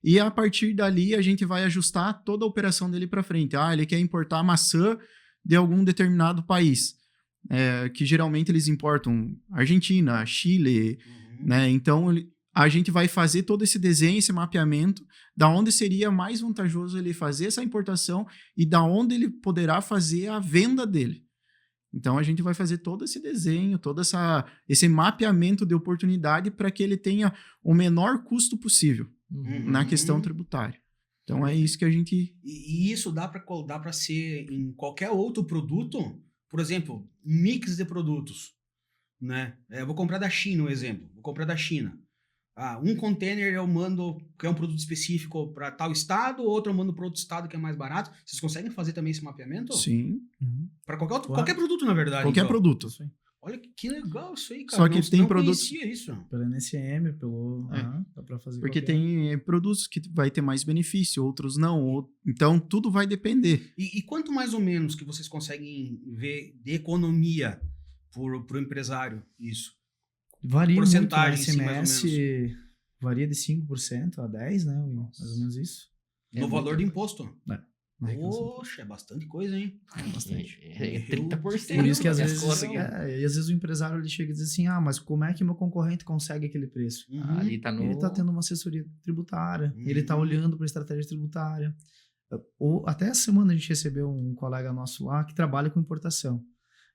E a partir dali, a gente vai ajustar toda a operação dele para frente. Ele quer importar maçã de algum determinado país, que geralmente eles importam Argentina, Chile, né? Então, a gente vai fazer todo esse desenho, esse mapeamento, da onde seria mais vantajoso ele fazer essa importação e da onde ele poderá fazer a venda dele. Então, a gente vai fazer todo esse desenho, todo esse mapeamento de oportunidade para que ele tenha o menor custo possível na questão tributária. Então, é isso que a gente... E isso dá para ser em qualquer outro produto, por exemplo, um mix de produtos, né? Eu vou comprar da China, um exemplo. Vou comprar da China. Um container eu mando, que é um produto específico para tal estado, outro eu mando para outro estado que é mais barato. Vocês conseguem fazer também esse mapeamento? Sim. Para qualquer produto, na verdade. Qualquer então. produto. Isso aí. Olha que legal isso aí, cara. Só que tem não produtos... conhecia isso. Pelo NSM, dá pra fazer Porque qualquer. tem produtos que vai ter mais benefício, outros não. Então, tudo vai depender. E quanto mais ou menos que vocês conseguem ver de economia pro empresário isso? Varia porcentagem, muito, sim, né? mais ou SMS varia de 5% a 10%, né? Mais ou menos isso. No valor do imposto? Na arrecadação. Poxa, é bastante coisa, hein? Bastante. É 30%. Por isso que às das vezes, contas aqui. e às vezes o empresário ele chega e diz assim, mas como é que meu concorrente consegue aquele preço? Ali tá no... Ele está tendo uma assessoria tributária, ele está olhando para a estratégia tributária. Até essa semana a gente recebeu um colega nosso lá que trabalha com importação.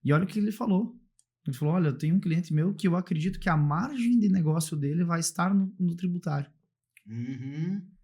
E olha o que ele falou. Ele falou, olha, eu tenho um cliente meu que eu acredito que a margem de negócio dele vai estar no tributário.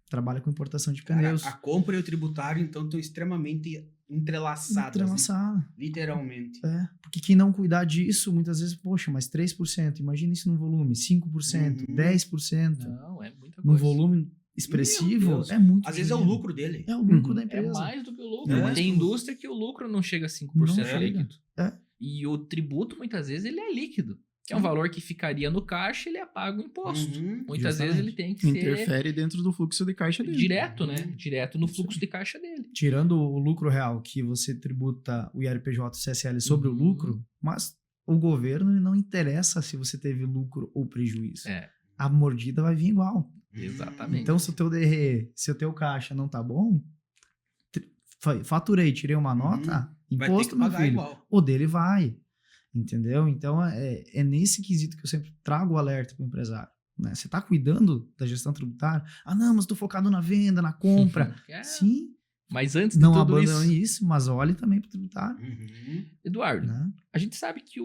Trabalha com importação de pneus. A compra e o tributário, então, estão extremamente entrelaçadas. Entrelaçada. Literalmente. Porque quem não cuidar disso, muitas vezes, poxa, mas 3%, imagina isso num volume, 5%, 10%. Não, é muita coisa. Num volume Meu expressivo, Deus. é muito Às vezes é o dinheiro. lucro dele. É o lucro da É empresa. mais do que o lucro. É né? mais Tem que o indústria que o lucro não chega a 5% Não chega. líquido. É. E o tributo, muitas vezes, ele é líquido. que é um valor que ficaria no caixa, ele apaga o imposto. Muitas vezes ele tem que ser Interfere dentro do fluxo de caixa dele. direto, né? Direto no fluxo de caixa dele. Tirando o lucro real, que você tributa o IRPJ e o CSL sobre o lucro, mas o governo ele não interessa se você teve lucro ou prejuízo. A mordida vai vir igual. Exatamente. Então, se o teu DRE, se o teu caixa não tá bom, faturei, tirei uma nota, Vai ter imposto, que meu pagar filho, igual. o dele vai. Entendeu? Então, é nesse quesito que eu sempre trago o alerta para o empresário. Né? Você está cuidando da gestão tributária? Ah, não, mas estou focado na venda, na compra. Sim. Mas antes de Não tudo abandone isso, mas olhe também para o tributário. Eduardo, Né? a gente sabe que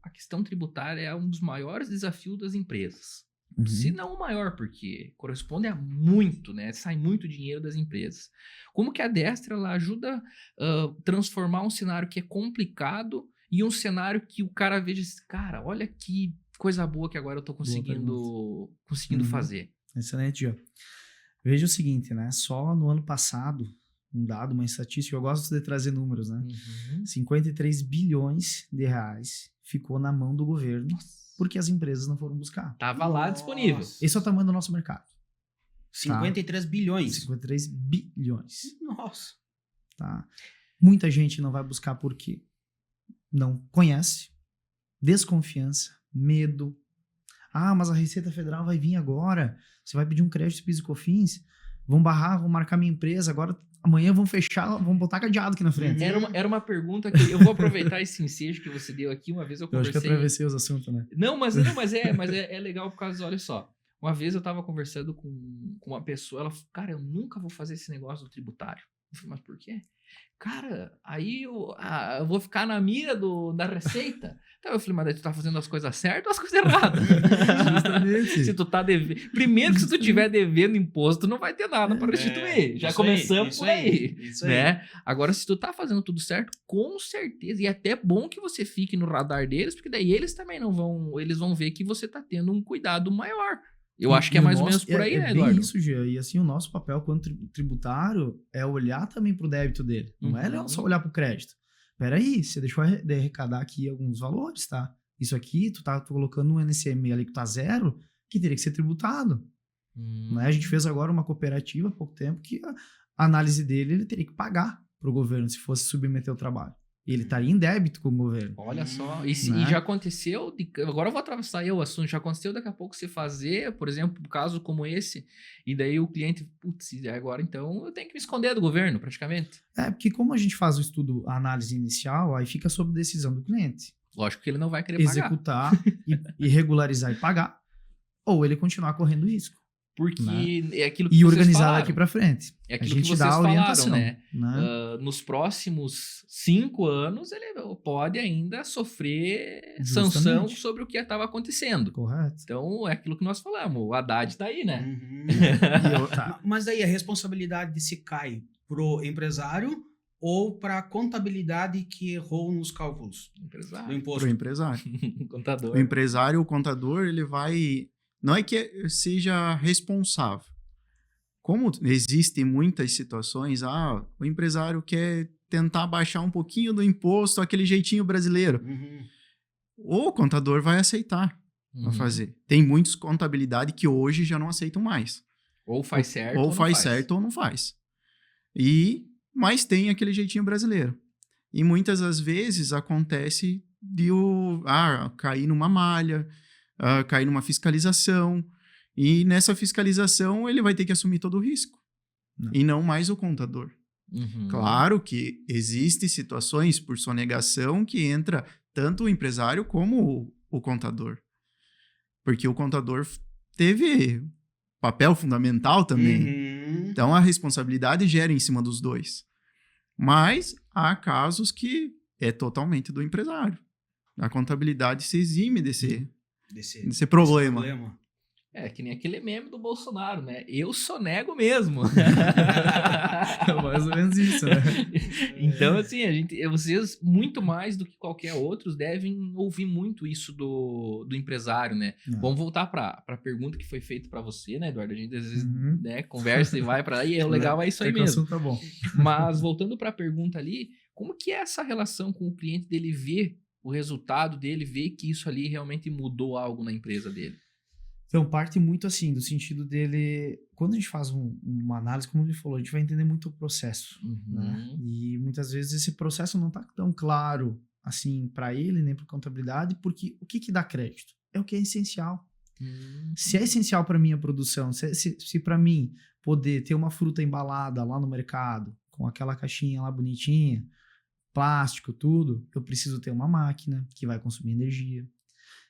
a questão tributária é um dos maiores desafios das empresas. Se não o maior, porque corresponde a muito, né? Sai muito dinheiro das empresas. Como que a Destra ela ajuda a transformar um cenário que é complicado em um cenário que o cara veja, cara, olha que coisa boa que agora eu tô conseguindo fazer. Excelente, Gio. Veja o seguinte, né? Só no ano passado, uma estatística, eu gosto de trazer números, né? 53 bilhões de reais ficou na mão do governo. Porque as empresas não foram buscar. Tava lá disponível. Esse é o tamanho do nosso mercado. 53 bilhões. 53 bilhões. Nossa. Tá? Muita gente não vai buscar porque não conhece, desconfiança, medo. Ah, mas a Receita Federal vai vir agora. Você vai pedir um crédito PIS e COFINS. Vão barrar, vão marcar minha empresa. Agora, amanhã vão fechar, vão botar cadeado aqui na frente. Era uma pergunta que eu vou aproveitar esse ensejo que você deu aqui. Uma vez eu conversei... Eu acho que eu atravessei os assuntos, né? Mas é legal por causa, olha só. Uma vez eu tava conversando com uma pessoa, ela falou, cara, eu nunca vou fazer esse negócio do tributário. Eu falei, mas por quê? Cara, aí eu vou ficar na mira da Receita. Então eu falei, mas daí tu tá fazendo as coisas certas ou as coisas erradas? Justamente. Se tu tá devendo... Primeiro que se tu tiver devendo imposto, tu não vai ter nada para restituir. Já começamos por aí. Isso né? Agora, se tu tá fazendo tudo certo, com certeza. E é até bom que você fique no radar deles, porque daí eles também não vão... Eles vão ver que você tá tendo um cuidado maior. Eu acho que é mais ou menos por aí, né, Eduardo? É bem isso, Gia. E assim, o nosso papel quanto tributário é olhar também pro débito dele. Não é só olhar pro crédito. Peraí, você deixou de arrecadar aqui alguns valores, tá? Isso aqui, tu tá colocando um NCM ali que tá zero, que teria que ser tributado. Né? A gente fez agora uma cooperativa há pouco tempo que a análise dele, ele teria que pagar pro governo se fosse submeter o trabalho. Ele estaria em débito com o governo. Olha só. E Né? já aconteceu... Agora eu vou atravessar o assunto. Já aconteceu daqui a pouco você fazer, por exemplo, um caso como esse, e daí o cliente... Putz, agora então eu tenho que me esconder do governo, praticamente. Porque como a gente faz o estudo, a análise inicial, aí fica sob decisão do cliente. Lógico que ele não vai querer Executar e regularizar e pagar, ou ele continuar correndo risco. Porque né? É aquilo que e vocês organizar falaram. daqui para frente. É aquilo a gente que vocês dá a orientação, falaram, né? Nos Nos próximos 5 anos, ele pode ainda sofrer Justamente. sanção sobre o que estava acontecendo. Correto. Então, é aquilo que nós falamos. O Haddad tá aí, né? Mas daí a responsabilidade se cai pro empresário ou para a contabilidade que errou nos cálculos do Empresário. imposto? Pro empresário. Contador. O empresário, o contador, ele vai... Não é que seja responsável. Como existem muitas situações, o empresário quer tentar baixar um pouquinho do imposto, aquele jeitinho brasileiro. O contador vai aceitar a fazer. Tem muitos contabilidade que hoje já não aceitam mais. Ou faz certo ou faz certo ou não faz. Mas tem aquele jeitinho brasileiro. E muitas das vezes acontece de cair numa malha, cair numa fiscalização, e nessa fiscalização ele vai ter que assumir todo o risco, e não mais o contador. Claro que existem situações por sonegação que entra tanto o empresário como o contador, porque o contador teve papel fundamental também, então a responsabilidade gera em cima dos dois, mas há casos que é totalmente do empresário. A contabilidade se exime desse problema. É que nem aquele meme do Bolsonaro, né? Eu sonego mesmo. É mais ou menos isso, né? Então, assim, vocês, muito mais do que qualquer outro, devem ouvir muito isso do empresário, né? Vamos voltar para a pergunta que foi feita para você, né, Eduardo? A gente às vezes né, conversa e vai para lá, e o legal é isso aí mesmo. Tá bom. Mas, voltando para a pergunta ali, como que é essa relação com o cliente dele ver o resultado dele, ver que isso ali realmente mudou algo na empresa dele? Então, parte muito assim, do sentido dele... Quando a gente faz uma análise, como ele falou, a gente vai entender muito o processo, né? E muitas vezes esse processo não tá tão claro, assim, para ele, nem para contabilidade, porque o que dá crédito? É o que é essencial. Se é essencial para minha produção, se para mim poder ter uma fruta embalada lá no mercado, com aquela caixinha lá bonitinha, plástico, tudo, eu preciso ter uma máquina que vai consumir energia.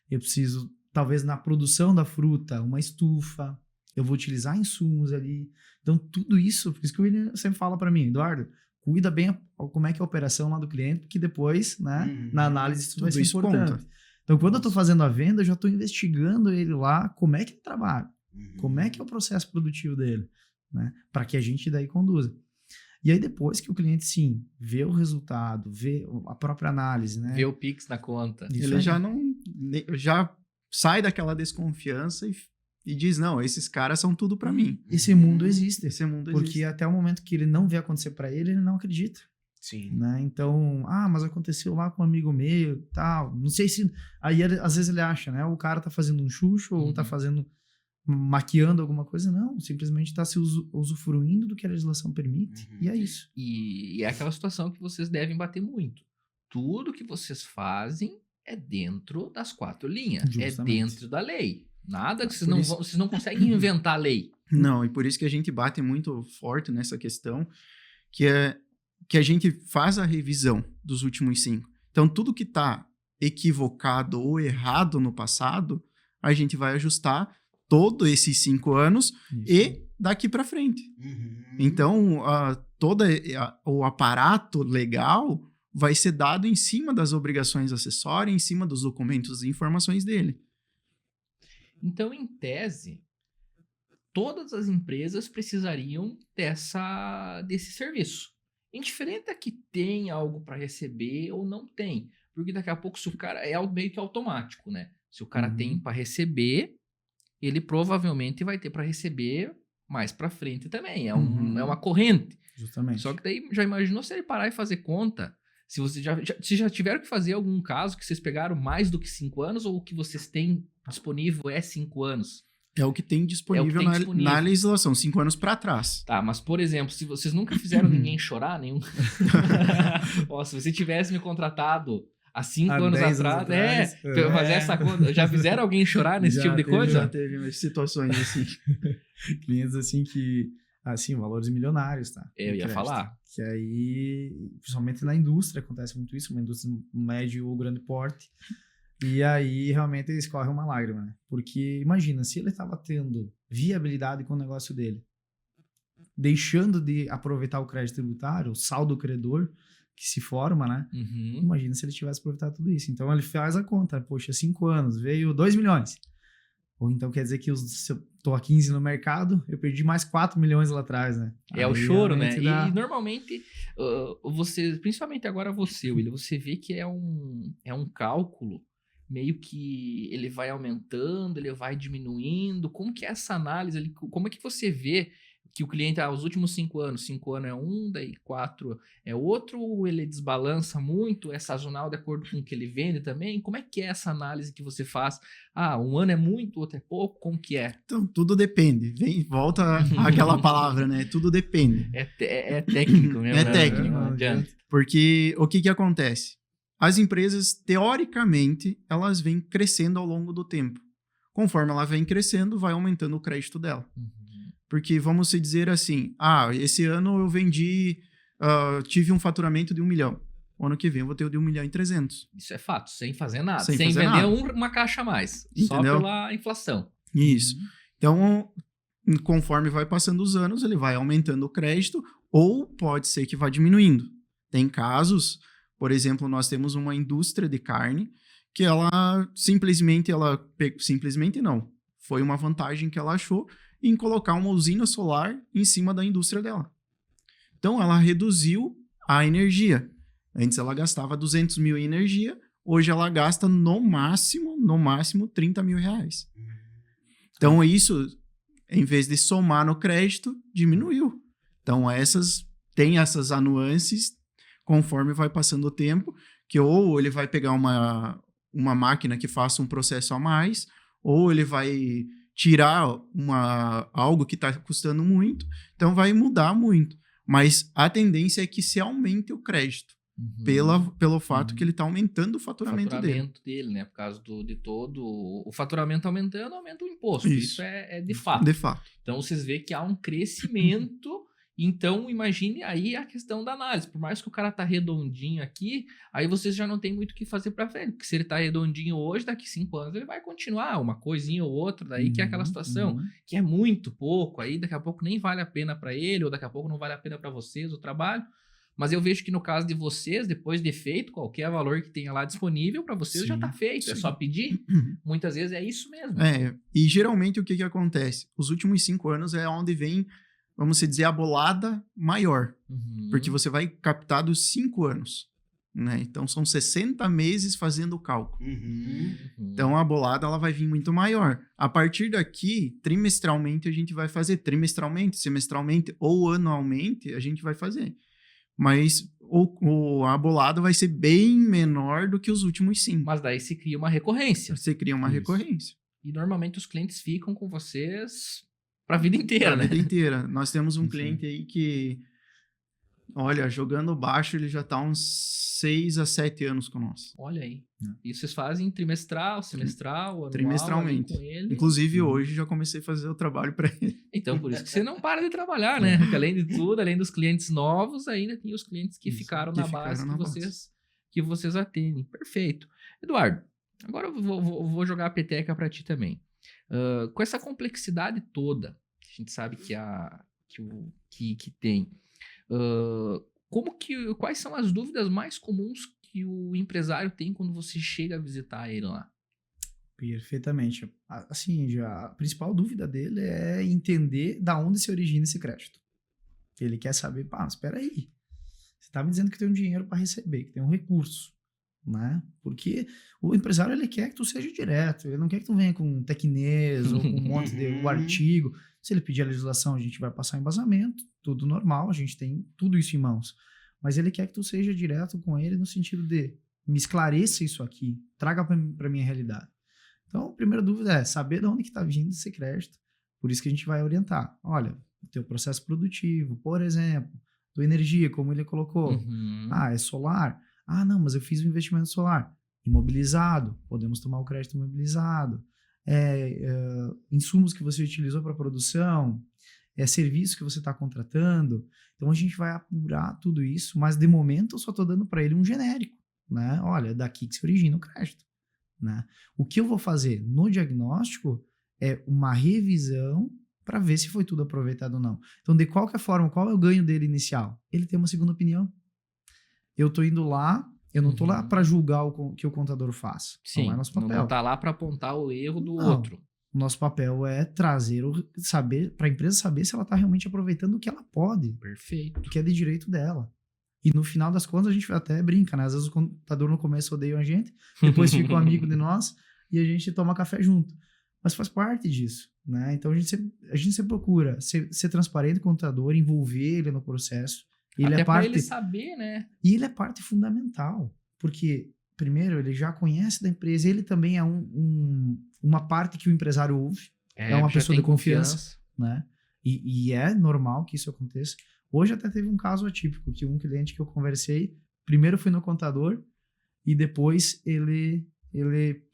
Eu preciso... Talvez na produção da fruta, uma estufa, eu vou utilizar insumos ali. Então, tudo isso, por isso que o William sempre fala para mim, Eduardo, cuida bem como é que é a operação lá do cliente, porque depois, né, na análise isso vai ser importante. Conta. Então, quando eu estou fazendo a venda, eu já estou investigando ele lá, como é que ele trabalha, como é que é o processo produtivo dele, né, para que a gente daí conduza. E aí depois que o cliente, sim, vê o resultado, vê a própria análise, né. Vê o Pix na conta. Isso ele já sai daquela desconfiança e diz, não, esses caras são tudo pra mim. Esse mundo existe. Porque existe. Até o momento que ele não vê acontecer pra ele, ele não acredita. Sim. Né? Então, mas aconteceu lá com um amigo meu, tal, não sei se... Aí, às vezes, ele acha, né? O cara tá fazendo um chucho ou tá maquiando alguma coisa. Não, simplesmente tá se usufruindo do que a legislação permite. E é isso. E é aquela situação que vocês devem bater muito. Tudo que vocês fazem é dentro das 4 linhas. Justamente. É dentro da lei. Nada que vocês não conseguem inventar a lei. Não, e por isso que a gente bate muito forte nessa questão, que é que a gente faz a revisão dos últimos 5. Então, tudo que está equivocado ou errado no passado, a gente vai ajustar todos esses 5 anos e daqui para frente. Então, todo o aparato legal vai ser dado em cima das obrigações acessórias, em cima dos documentos e informações dele. Então, em tese, todas as empresas precisariam desse serviço. Indiferente a que tem algo para receber ou não tem. Porque daqui a pouco, se o cara é algo meio que automático, né? Se o cara tem para receber, ele provavelmente vai ter para receber mais para frente também. É uma corrente. Justamente. Só que daí, já imaginou se ele parar e fazer conta? Se vocês já tiveram que fazer algum caso que vocês pegaram mais do que 5 anos ou o que vocês têm disponível é 5 anos? É o que tem disponível, na legislação, 5 anos para trás. Tá, mas por exemplo, se vocês nunca fizeram ninguém chorar, nenhum... Se você tivesse me contratado há 5 anos atrás, fazer essa conta, já fizeram alguém chorar nesse tipo de coisa? Já teve umas situações assim. Clientes assim que... Assim, valores milionários, tá? Eu ia falar. Que aí, principalmente na indústria, acontece muito isso, uma indústria médio ou grande porte. E aí, realmente, escorre uma lágrima, né? Porque, imagina, se ele estava tendo viabilidade com o negócio dele, deixando de aproveitar o crédito tributário, o saldo credor que se forma, né? Imagina se ele tivesse aproveitado tudo isso. Então, ele faz a conta. Poxa, 5 anos, veio 2 milhões. Ou então quer dizer que se eu tô a 15 no mercado, eu perdi mais 4 milhões lá atrás, né? É aí, o choro, né? E normalmente, você, principalmente agora você, William, você vê que é um cálculo meio que ele vai aumentando, ele vai diminuindo. Como que é essa análise ali? Como é que você vê que o cliente, os últimos 5 anos é um, daí 4 é outro, ou ele desbalança muito, é sazonal de acordo com o que ele vende também? Como é que é essa análise que você faz? Um ano é muito, outro é pouco, como que é? Então, tudo depende. Volta àquela palavra, né? Tudo depende. É técnico mesmo. É técnico. Não adianta. Porque o que acontece? As empresas, teoricamente, elas vêm crescendo ao longo do tempo. Conforme ela vem crescendo, vai aumentando o crédito dela. Porque vamos se dizer assim, esse ano eu vendi, tive um faturamento de 1 milhão. O ano que vem eu vou ter o de 1.300.000. Isso é fato, sem fazer nada. Sem vender nada. Uma caixa a mais. Entendeu? Só pela inflação. Isso. Então, conforme vai passando os anos, ele vai aumentando o crédito ou pode ser que vá diminuindo. Tem casos, por exemplo, nós temos uma indústria de carne que simplesmente não. Foi uma vantagem que ela achou em colocar uma usina solar em cima da indústria dela. Então, ela reduziu a energia. Antes ela gastava 200 mil em energia, hoje ela gasta no máximo 30 mil reais. Então, isso, em vez de somar no crédito, diminuiu. Então, tem essas nuances conforme vai passando o tempo, que ou ele vai pegar uma máquina que faça um processo a mais, ou ele vai tirar algo que está custando muito, então vai mudar muito. Mas a tendência é que se aumente o crédito, pelo fato que ele está aumentando o faturamento dele, né? Por causa de todo o faturamento aumentando, aumenta o imposto. Isso é de fato. De fato. Então, vocês veem que há um crescimento. Então, imagine aí a questão da análise. Por mais que o cara tá redondinho aqui, aí vocês já não tem muito o que fazer para frente. Porque se ele tá redondinho hoje, daqui 5 anos ele vai continuar uma coisinha ou outra, daí que é aquela situação que é muito pouco, aí daqui a pouco nem vale a pena para ele, ou daqui a pouco não vale a pena para vocês o trabalho. Mas eu vejo que no caso de vocês, depois de feito, qualquer valor que tenha lá disponível para vocês já tá feito. É só pedir. Muitas vezes é isso mesmo. E geralmente o que acontece? Os últimos 5 anos é onde vem, vamos dizer, a bolada maior. Porque você vai captar dos 5 anos. Né? Então, são 60 meses fazendo o cálculo. Então, a bolada ela vai vir muito maior. A partir daqui, trimestralmente, a gente vai fazer. Trimestralmente, semestralmente ou anualmente, a gente vai fazer. Mas a bolada vai ser bem menor do que os últimos 5. Mas daí se cria uma recorrência. Você cria uma recorrência. E normalmente os clientes ficam com vocês para a vida inteira, né? A vida inteira. Nós temos um cliente aí que, olha, jogando baixo, ele já tá uns 6 a 7 anos com nós. Olha aí. E vocês fazem trimestral, semestral, anual? Trimestralmente. Com ele? Inclusive, hoje já comecei a fazer o trabalho para ele. Então, por isso que você não para de trabalhar, né? Porque além de tudo, além dos clientes novos, ainda tem os clientes que ficaram na base que vocês atendem. Perfeito. Eduardo, agora eu vou jogar a peteca para ti também. Com essa complexidade toda, que a gente sabe que tem, quais são as dúvidas mais comuns que o empresário tem quando você chega a visitar ele lá? Perfeitamente. Assim, a principal dúvida dele é entender da onde se origina esse crédito. Ele quer saber, espera aí, você está me dizendo que tem um dinheiro para receber, que tem um recurso, né? Porque o empresário, ele quer que tu seja direto, ele não quer que tu venha com tecnês ou com um monte de artigo. Se ele pedir a legislação, a gente vai passar embasamento, tudo normal, a gente tem tudo isso em mãos. Mas ele quer que tu seja direto com ele no sentido de me esclareça isso aqui, traga para minha realidade. Então, a primeira dúvida é saber de onde que está vindo esse crédito. Por isso que a gente vai orientar. Olha, o teu processo produtivo, por exemplo, tua energia, como ele colocou. É solar. Não, mas eu fiz um investimento solar. Imobilizado, podemos tomar o crédito imobilizado. Insumos que você utilizou para produção, serviço que você está contratando. Então, a gente vai apurar tudo isso, mas de momento eu só estou dando para ele um genérico, né? Olha, daqui que se origina o crédito, né? O que eu vou fazer no diagnóstico é uma revisão para ver se foi tudo aproveitado ou não. Então, de qualquer forma, qual é o ganho dele inicial? Ele tem uma segunda opinião. Eu estou indo lá, eu não estou lá para julgar o que o contador faz. Sim, não é nosso papel. Não está lá para apontar o erro do outro. O nosso papel é trazer, saber para a empresa saber se ela está realmente aproveitando o que ela pode. Perfeito. O que é de direito dela. E no final das contas, a gente até brinca, né? Às vezes o contador no começo odeia a gente, depois fica um amigo de nós e a gente toma café junto. Mas faz parte disso, né? Então a gente sempre procura ser transparente com o contador, envolver ele no processo. Ele até é parte, para ele saber, né? E ele é parte fundamental, porque primeiro ele já conhece da empresa, ele também é uma parte que o empresário ouve, é uma pessoa de confiança, né? E é normal que isso aconteça. Hoje até teve um caso atípico, que um cliente que eu conversei, primeiro foi no contador e depois ele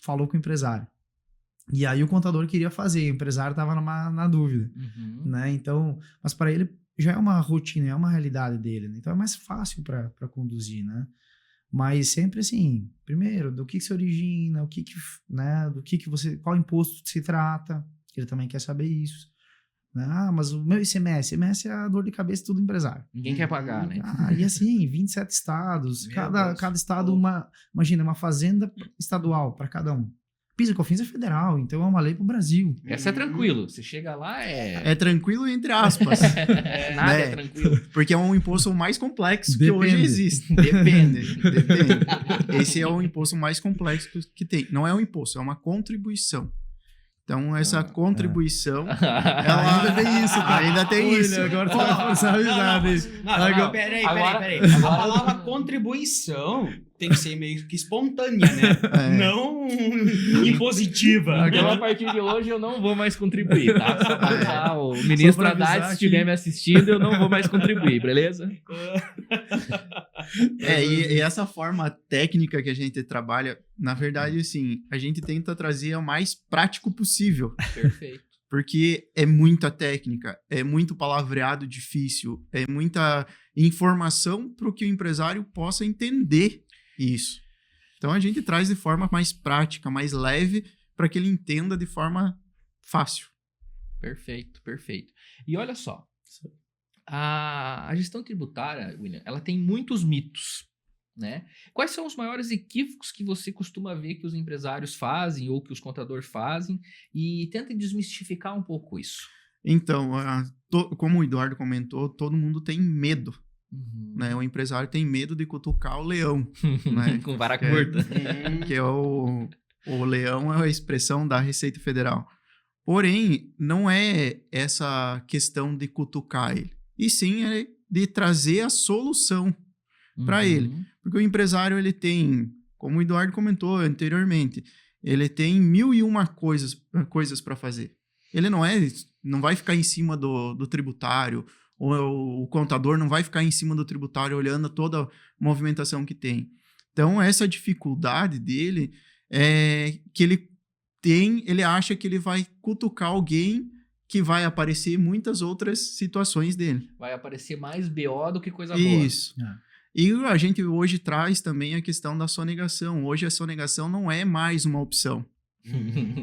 falou com o empresário. E aí o contador queria fazer, o empresário estava na dúvida, né? Então, mas para ele já é uma rotina, é uma realidade dele, né? Então é mais fácil para conduzir, né? Mas sempre assim, primeiro, do que se origina, né? Qual imposto se trata, ele também quer saber isso. Mas o meu ICMS é a dor de cabeça de todo empresário. Ninguém quer pagar, né? E assim, 27 estados, cada estado, imagina, uma fazenda estadual para cada um. PIS e COFINS é federal, então é uma lei pro Brasil. Essa é tranquilo, você chega lá É tranquilo entre aspas. Nada é tranquilo. Porque é um imposto mais complexo que hoje existe. Depende. Esse é o imposto mais complexo que tem. Não é um imposto, é uma contribuição. Então, essa contribuição, ela ainda tem isso, cara. Ainda tem isso. Agora tu vai forçar a amizade. Peraí. A palavra contribuição tem que ser meio que espontânea, né? É. Não impositiva. Então, a partir de hoje, eu não vou mais contribuir, tá? Só pra avisar o ministro Só pra avisar Haddad, se que- estiver me assistindo, eu não vou mais contribuir, beleza? E essa forma técnica que a gente trabalha, na verdade, assim, a gente tenta trazer o mais prático possível. Perfeito. Porque é muita técnica, é muito palavreado difícil, é muita informação para que o empresário possa entender isso. Então a gente traz de forma mais prática, mais leve, para que ele entenda de forma fácil. Perfeito, perfeito. E olha só, a gestão tributária, William, ela tem muitos mitos, né? Quais são os maiores equívocos que você costuma ver que os empresários fazem ou que os contadores fazem e tenta desmistificar um pouco isso? Então, como o Eduardo comentou, todo mundo tem medo, né? O empresário tem medo de cutucar o leão, né? Com vara Que é- curta. que é o leão é a expressão da Receita Federal. Porém, não é essa questão de cutucar ele, e sim é de trazer a solução. Pra ele. Porque o empresário, ele tem, como o Eduardo comentou anteriormente, ele tem 1001 coisas para fazer. Ele não vai ficar em cima do tributário, ou o contador não vai ficar em cima do tributário olhando toda a movimentação que tem. Então, essa dificuldade dele é que ele acha que ele vai cutucar alguém que vai aparecer muitas outras situações dele. Vai aparecer mais BO do que coisa boa. Isso. E a gente hoje traz também a questão da sonegação. Hoje a sonegação não é mais uma opção,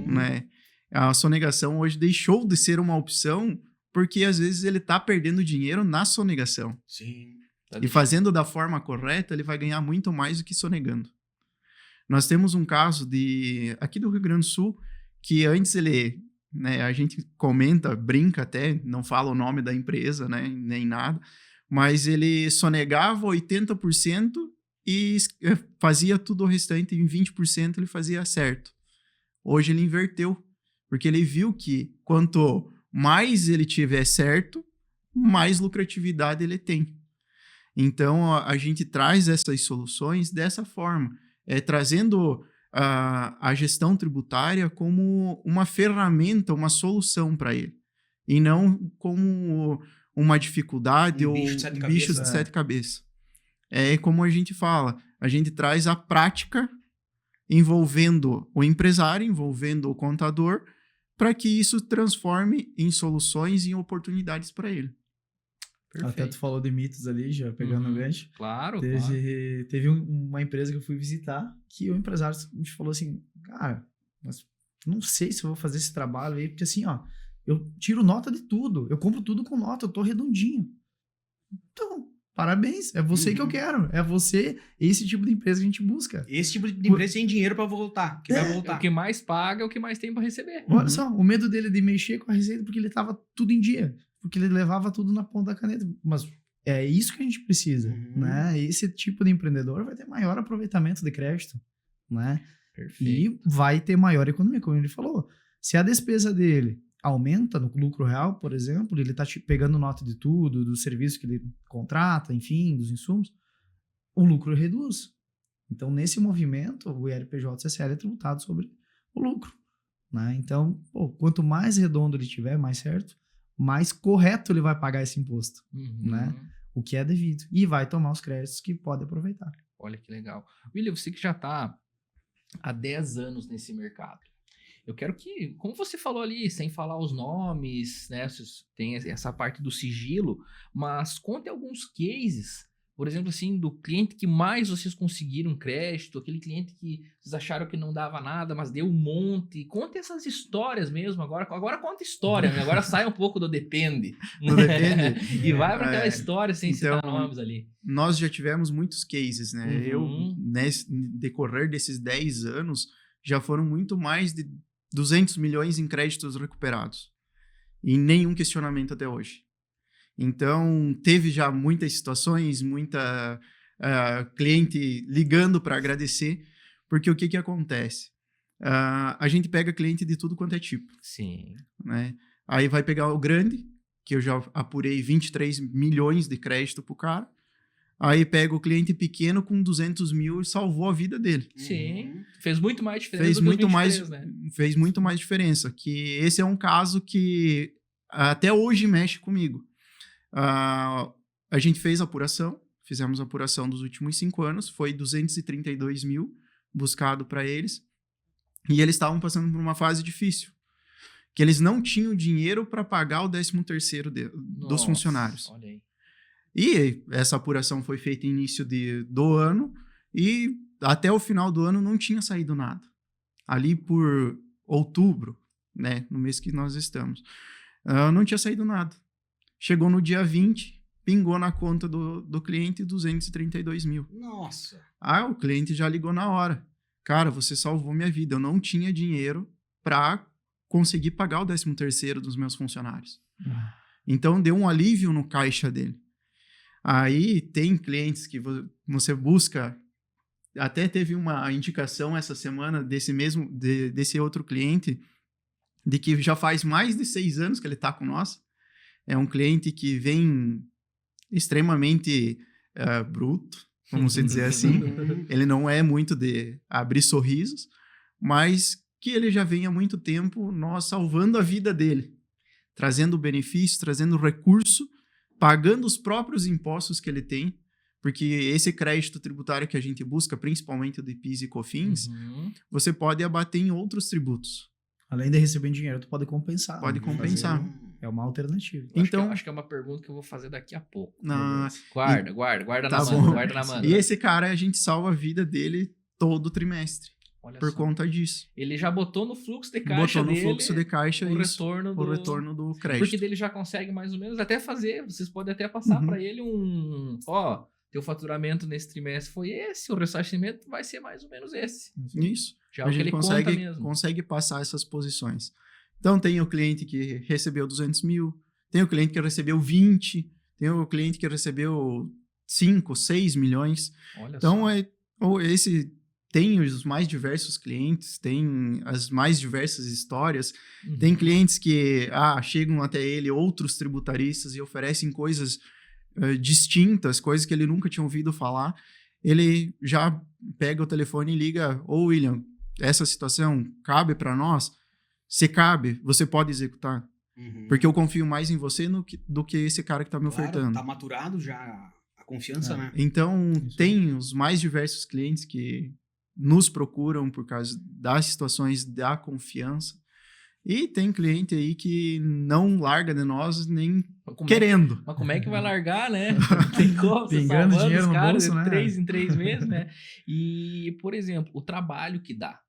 né? A sonegação hoje deixou de ser uma opção porque às vezes ele está perdendo dinheiro na sonegação. Sim. E fazendo da forma correta, ele vai ganhar muito mais do que sonegando. Nós temos um caso aqui do Rio Grande do Sul, que antes ele, né, a gente comenta, brinca até, não fala o nome da empresa, né, nem nada, mas ele sonegava 80% e fazia tudo o restante, em 20% ele fazia certo. Hoje ele inverteu, porque ele viu que quanto mais ele tiver certo, mais lucratividade ele tem. Então, a gente traz essas soluções dessa forma, trazendo a gestão tributária como uma ferramenta, uma solução para ele, e não como uma dificuldade ou bicho de sete um cabeças, bicho de sete cabeças. É como a gente fala, a gente traz a prática envolvendo o empresário, envolvendo o contador, para que isso transforme em soluções e em oportunidades para ele. Até tu falou de mitos ali, já pegando o gancho. Claro, claro. Teve uma empresa que eu fui visitar que o empresário me falou assim, cara, mas não sei se eu vou fazer esse trabalho aí, porque assim, ó, eu tiro nota de tudo, eu compro tudo com nota, eu tô redondinho. Então, parabéns, é você que eu quero, é você, esse tipo de empresa que a gente busca. Esse tipo de empresa tem dinheiro pra voltar, que vai É voltar. o que mais paga, é o que mais tem pra receber. Olha só, o medo dele de mexer com a receita porque ele tava tudo em dia, porque ele levava tudo na ponta da caneta, mas é isso que a gente precisa, né? Esse tipo de empreendedor vai ter maior aproveitamento de crédito, né? Perfeito. E vai ter maior economia, como ele falou. Se a despesa dele aumenta no lucro real, por exemplo, ele tá pegando nota de tudo, do serviço que ele contrata, enfim, dos insumos, o lucro reduz. Então, nesse movimento, o IRPJ-CCL é tributado sobre o lucro, né? Então, quanto mais redondo ele tiver, mais certo, mais correto ele vai pagar esse imposto, né? O que é devido. E vai tomar os créditos que pode aproveitar. Olha que legal. William, você que já está há 10 anos nesse mercado, eu quero que, como você falou ali, sem falar os nomes, né? Tem essa parte do sigilo, mas conte alguns cases, por exemplo, assim, do cliente que mais vocês conseguiram crédito, aquele cliente que vocês acharam que não dava nada, mas deu um monte. Conte essas histórias mesmo. Agora conta história, né? Agora sai um pouco do depende. Do depende. E vai para aquela história sem citar Então, nomes ali. Nós já tivemos muitos cases, né? Uhum. Eu, nesse decorrer desses 10 anos, já foram muito mais de 200 milhões em créditos recuperados. E nenhum questionamento até hoje. Então, teve já muitas situações, muita cliente ligando para agradecer, porque o que acontece? A gente pega cliente de tudo quanto é tipo. Sim. Né? Aí vai pegar o grande, que eu já apurei 23 milhões de crédito pro cara. Aí pega o cliente pequeno com 200 mil e salvou a vida dele. Sim. Fez muito mais diferença Fez do que muito os mais, 23, né? fez muito mais diferença. Que esse é um caso que até hoje mexe comigo. A gente fez a apuração, fizemos a apuração dos últimos 5 anos, foi 232 mil buscado para eles, e eles estavam passando por uma fase difícil, que eles não tinham dinheiro para pagar o 13º dos Nossa, funcionários. Olha aí. E essa apuração foi feita em início do ano, e até o final do ano não tinha saído nada. Ali por outubro, né, no mês que nós estamos, não tinha saído nada. Chegou no dia 20, pingou na conta do cliente 232 mil. Nossa. O cliente já ligou na hora. Cara, você salvou minha vida. Eu não tinha dinheiro para conseguir pagar o 13º dos meus funcionários. Então, deu um alívio no caixa dele. Aí, tem clientes que você busca... Até teve uma indicação essa semana desse outro cliente, de que já faz mais de 6 anos que ele está com nós. É um cliente que vem extremamente bruto, vamos dizer assim. Ele não é muito de abrir sorrisos, mas que ele já vem há muito tempo nós salvando a vida dele, trazendo benefício, trazendo recurso, pagando os próprios impostos que ele tem, porque esse crédito tributário que a gente busca, principalmente o de PIS e COFINS, você pode abater em outros tributos. Além de receber dinheiro, tu pode compensar. Pode né? compensar. É uma alternativa. Então, Acho que é uma pergunta que eu vou fazer daqui a pouco. Na- Guarda Tá na bom. manga, guarda na manga. E esse cara, a gente salva a vida dele todo trimestre, Olha por só. conta disso. Ele já botou no fluxo de caixa Botou no dele fluxo de caixa o isso, retorno do crédito. Porque dele já consegue mais ou menos até fazer, vocês podem até passar para ele teu faturamento nesse trimestre foi esse, o ressarcimento vai ser mais ou menos esse. Isso. Já é A o que gente ele conta mesmo. consegue passar essas posições. Então, tem o cliente que recebeu 200 mil, tem o cliente que recebeu 20, tem o cliente que recebeu 5, 6 milhões. Olha Então, só. esse tem os mais diversos clientes, tem as mais diversas histórias. Uhum. Tem clientes que chegam até ele, outros tributaristas, e oferecem coisas distintas, coisas que ele nunca tinha ouvido falar. Ele já pega o telefone e liga: Ô William, essa situação cabe para nós? Se cabe, você pode executar. Porque eu confio mais em você do que esse cara que está me ofertando. Tá maturado já a confiança, né? Então, Isso. tem os mais diversos clientes que nos procuram por causa das situações da confiança. E tem cliente aí que não larga de nós nem querendo. Mas como é que vai largar, né? Tem como, você Pingando salvando dinheiro os no caras bolso, de né? 3 em 3 meses, né? E, por exemplo, o trabalho que dá.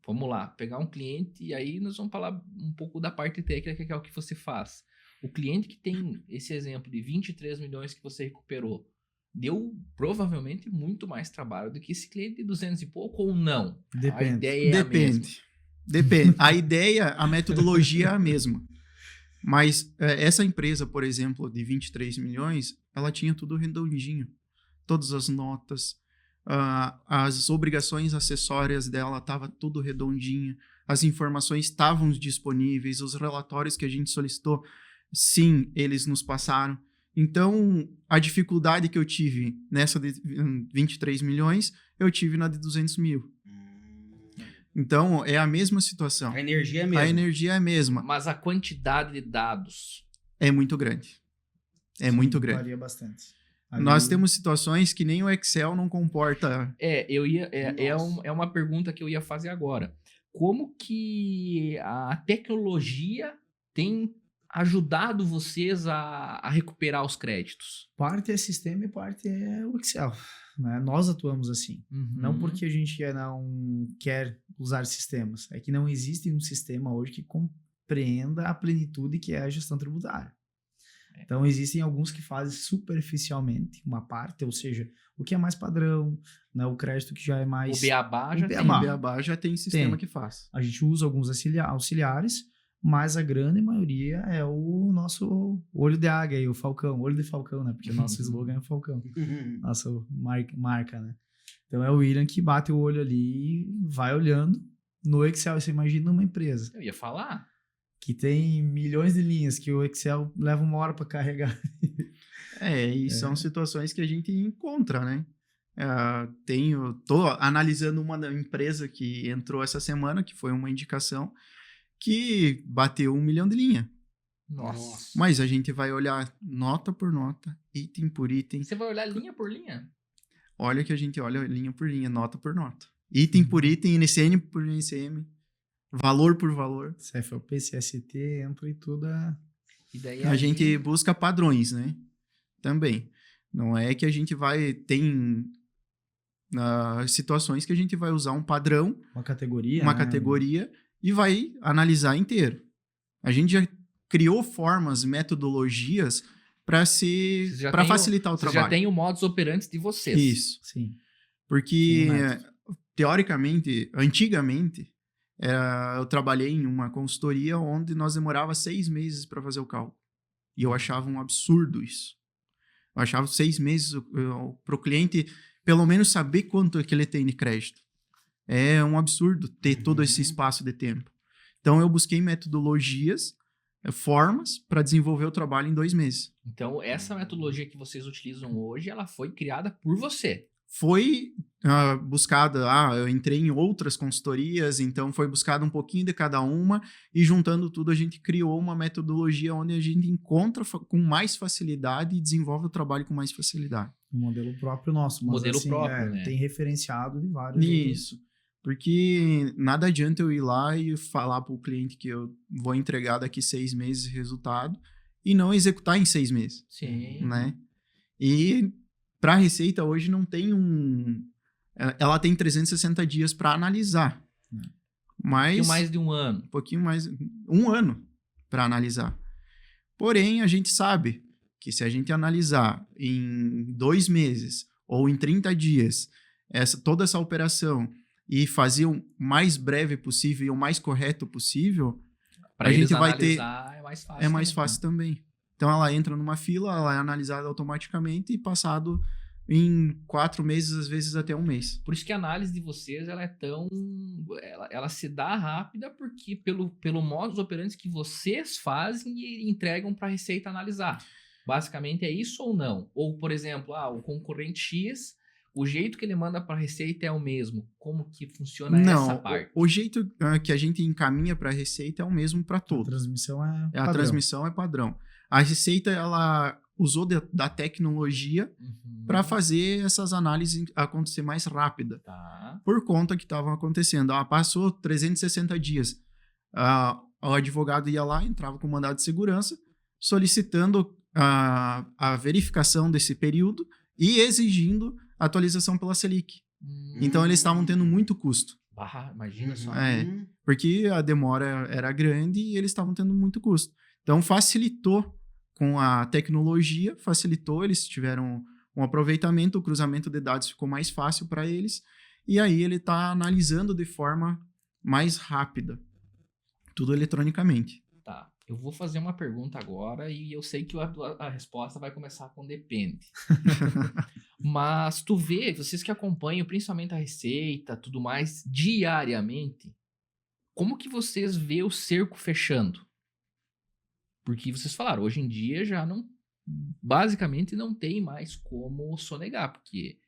Vamos lá, pegar um cliente e aí nós vamos falar um pouco da parte técnica, que é o que você faz. O cliente que tem esse exemplo de 23 milhões que você recuperou, deu provavelmente muito mais trabalho do que esse cliente de 200 e pouco ou não? Depende. A ideia é a mesma. Depende. A ideia, a metodologia é a mesma. Mas essa empresa, por exemplo, de 23 milhões, ela tinha tudo redondinho. Todas as notas, as obrigações acessórias dela estava tudo redondinho, as informações estavam disponíveis, os relatórios que a gente solicitou, sim, eles nos passaram. Então, a dificuldade que eu tive nessa de 23 milhões, eu tive na de 200 mil. Então, é a mesma situação. A energia é mesmo. A energia é a mesma. Mas a quantidade de dados... É muito grande. É Sim, muito grande. Varia bastante. Ali- Nós temos situações que nem o Excel não comporta. É uma pergunta que eu ia fazer agora. Como que a tecnologia tem ajudado vocês a recuperar os créditos? Parte é sistema e parte é o Excel. Né? Nós atuamos assim. Não porque a gente não quer usar sistemas. É que não existe um sistema hoje que compreenda a plenitude que é a gestão tributária. Então, existem alguns que fazem superficialmente uma parte, ou seja, o que é mais padrão, né? O crédito que já é mais... O Beabá já O tem. Beabá. O Beabá já tem sistema Tem. que faz. A gente usa alguns auxiliares, mas a grande maioria é o nosso olho de águia e o falcão, olho de falcão, né? Porque o nosso slogan é o falcão, nossa marca, né? Então é o William que bate o olho ali e vai olhando no Excel. Você imagina uma empresa Eu ia falar. que tem milhões de linhas, que o Excel leva 1 hora para carregar. E são situações que a gente encontra, né? Tô analisando uma da empresa que entrou essa semana, que foi uma indicação, que bateu 1 milhão de linha. Nossa. Mas a gente vai olhar nota por nota, item por item. Você vai olhar linha por linha? Olha que a gente olha linha por linha, nota por nota. Item por item, NCN por NCM, valor por valor. CFOP, CST, entra e tudo. E daí A gente busca padrões, né? Também. Não é que a gente tem situações que a gente vai usar um padrão, Uma categoria. uma né? categoria, e vai analisar inteiro. A gente já criou formas, metodologias para facilitar o Vocês trabalho. já tem o modus operandi de vocês. Isso. Sim. Porque, Tem um método. teoricamente, antigamente, eu trabalhei em uma consultoria onde nós demorava 6 meses para fazer o cálculo. E eu achava um absurdo isso. Eu achava 6 meses para o cliente, pelo menos, saber quanto é que ele tem de crédito. É um absurdo ter todo esse espaço de tempo. Então, eu busquei metodologias, formas para desenvolver o trabalho em 2 meses. Então, essa metodologia que vocês utilizam hoje, ela foi criada por você. Foi buscada, eu entrei em outras consultorias, então foi buscado um pouquinho de cada uma e juntando tudo a gente criou uma metodologia onde a gente encontra com mais facilidade e desenvolve o trabalho com mais facilidade. Um modelo próprio nosso. Mas, Modelo assim, próprio, né? Tem referenciado de vários. Isso, porque nada adianta eu ir lá e falar para o cliente que eu vou entregar daqui 6 meses resultado e não executar em 6 meses, Sim. né? E para a Receita hoje não tem ela tem 360 dias para analisar. Mas Um pouquinho mais de um ano. um pouquinho mais, 1 ano para analisar. Porém, a gente sabe que se a gente analisar em 2 meses ou em 30 dias toda essa operação e fazer o mais breve possível e o mais correto possível, Para a eles gente vai ter analisar, é mais fácil. é mais também. fácil também. Então, ela entra numa fila, ela é analisada automaticamente e passado em 4 meses, às vezes até 1 mês. Por isso que a análise de vocês, ela é tão... Ela se dá rápida porque pelo modus operandi que vocês fazem e entregam para a Receita analisar. Basicamente é isso ou não? Ou, por exemplo, o concorrente X, o jeito que ele manda para a Receita é o mesmo. Como que funciona essa parte? O jeito que a gente encaminha para a Receita é o mesmo para A todos. transmissão é A padrão. transmissão é padrão. A Receita, ela usou da tecnologia para fazer essas análises acontecer mais rápida. Tá. Por conta que estavam acontecendo. Passou 360 dias. O advogado ia lá, entrava com mandado de segurança, solicitando a verificação desse período e exigindo atualização pela Selic. Então, eles estavam tendo muito custo. Imagina só. Porque a demora era grande e eles estavam tendo muito custo. Então, facilitou com a tecnologia, eles tiveram um aproveitamento, o cruzamento de dados ficou mais fácil para eles, e aí ele está analisando de forma mais rápida, tudo eletronicamente. Tá. Eu vou fazer uma pergunta agora e eu sei que a resposta vai começar com depende. Mas tu vê, vocês que acompanham principalmente a Receita, tudo mais, diariamente, como que vocês vê o cerco fechando? Porque vocês falaram, hoje em dia basicamente não tem mais como sonegar, porque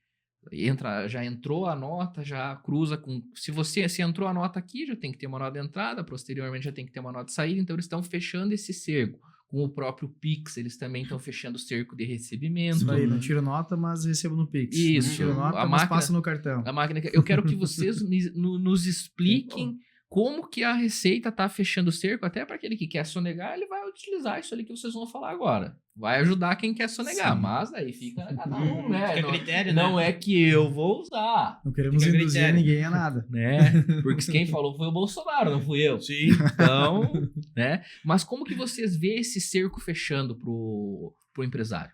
já entrou a nota, já cruza com... Se entrou a nota aqui, já tem que ter uma nota de entrada, posteriormente já tem que ter uma nota de saída, então eles estão fechando esse cerco. Com o próprio Pix, eles também estão fechando o cerco de recebimento. Isso aí, não tiro nota, mas recebo no Pix. Isso. Não tiro nota, A mas máquina- passo no cartão. A máquina, eu quero que vocês nos expliquem como que a Receita tá fechando o cerco, até para aquele que quer sonegar, ele vai utilizar isso ali que vocês vão falar agora. Vai ajudar quem quer sonegar, Sim. mas aí fica a cada um, né? Fica a critério, né? Não é que eu vou usar, Não queremos Fica a induzir critério. ninguém a nada. né? Porque quem falou foi o Bolsonaro, não fui eu. Sim. Então, né? Mas como que vocês vê esse cerco fechando pro empresário?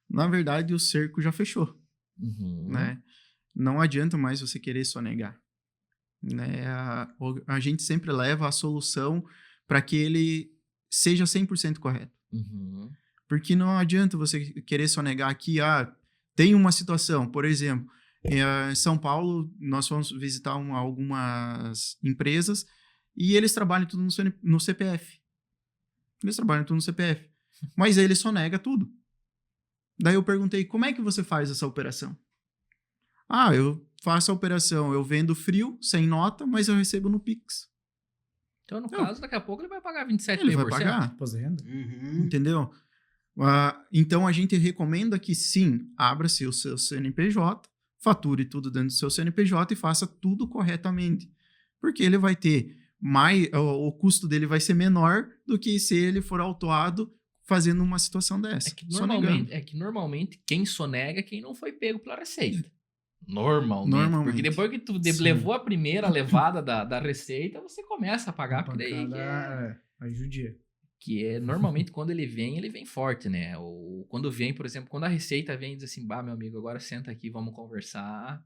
Na verdade, o cerco já fechou, Uhum. né? Não adianta mais você querer sonegar. Né? A gente sempre leva a solução para que ele seja 100% correto. Uhum. Porque não adianta você querer sonegar aqui, tem uma situação, por exemplo, em São Paulo, nós fomos visitar algumas empresas e eles trabalham tudo no CPF. Eles trabalham tudo no CPF. Mas aí ele sonega tudo. Daí eu perguntei, como é que você faz essa operação? Ah, eu faço a operação, eu vendo frio, sem nota, mas eu recebo no Pix. Então, no caso, daqui a pouco ele vai pagar 27,5%. Ele vai pagar, Imposto de renda. Uhum. entendeu? Então a gente recomenda que sim, abra-se o seu CNPJ, fature tudo dentro do seu CNPJ e faça tudo corretamente. Porque ele vai ter o custo dele vai ser menor do que se ele for autuado fazendo uma situação dessa. É que normalmente quem sonega é quem não foi pego pela Receita. Normalmente. Porque depois que tu levou a primeira levada da Receita, você começa a pagar, porque daí A judia. que é normalmente quando ele vem forte, né? Ou quando vem, por exemplo, quando a Receita vem e diz assim, bah, meu amigo, agora senta aqui, vamos conversar.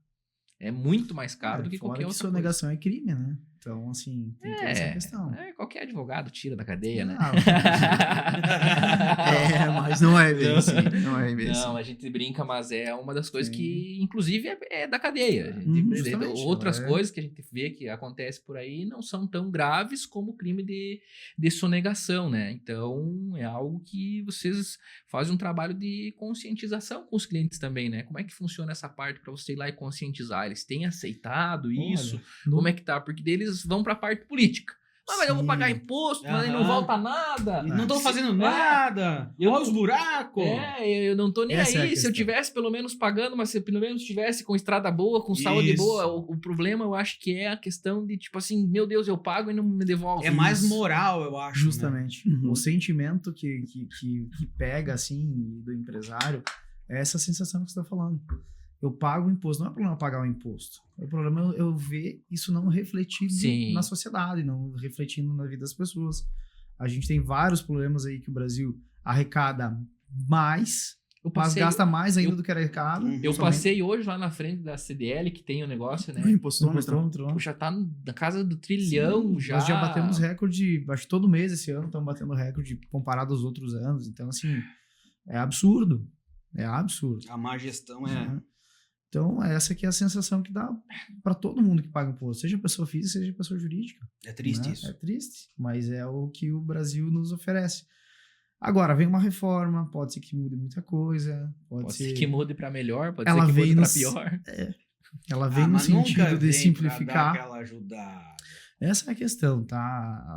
É muito mais caro do que qualquer outra coisa. Sonegação é crime, né? Então, assim, tem toda essa questão. Qualquer advogado tira da cadeia, né? Mas não é bem assim. Não é bem assim. Não, a gente brinca, mas é uma das coisas que, inclusive, é da cadeia. Outras coisas que a gente vê que acontece por aí não são tão graves como o crime de sonegação, né? Então, é algo que vocês fazem um trabalho de conscientização com os clientes também, né? Como é que funciona essa parte para você ir lá e conscientizar? Eles têm aceitado isso? Como é que tá? Porque deles vão para a parte política. Mas eu vou pagar imposto, mas aí não volta nada. Não tô fazendo nada. Olha os buracos. Eu não tô nem aí. Se eu tivesse pelo menos pagando, mas se eu pelo menos tivesse com estrada boa, com saúde boa, o problema eu acho que é a questão de tipo assim, meu Deus, eu pago e não me devolve. É mais moral, eu acho. Justamente. Né? O sentimento que pega, assim, do empresário é essa sensação que você tá falando. Eu pago o imposto. Não é problema pagar o imposto. O problema é eu ver isso não refletido na sociedade, não refletindo na vida das pessoas. A gente tem vários problemas aí que o Brasil arrecada mais, mas gasta mais ainda do que arrecada. Eu passei hoje lá na frente da CDL, que tem o negócio, né? Impostrômetro. Já tá na casa do trilhão. Sim, nós já batemos recorde, acho que todo mês esse ano estamos batendo recorde comparado aos outros anos. Então, assim, é absurdo. É absurdo. A má gestão é... Então, essa aqui é a sensação que dá para todo mundo que paga imposto, seja pessoa física, seja pessoa jurídica. É triste isso. É triste, mas é o que o Brasil nos oferece. Agora, vem uma reforma, pode ser que mude muita coisa. Pode ser que mude para melhor, pode ser que mude para pior. Ela vem no sentido de simplificar. Aquela ajudada. Essa é a questão, tá?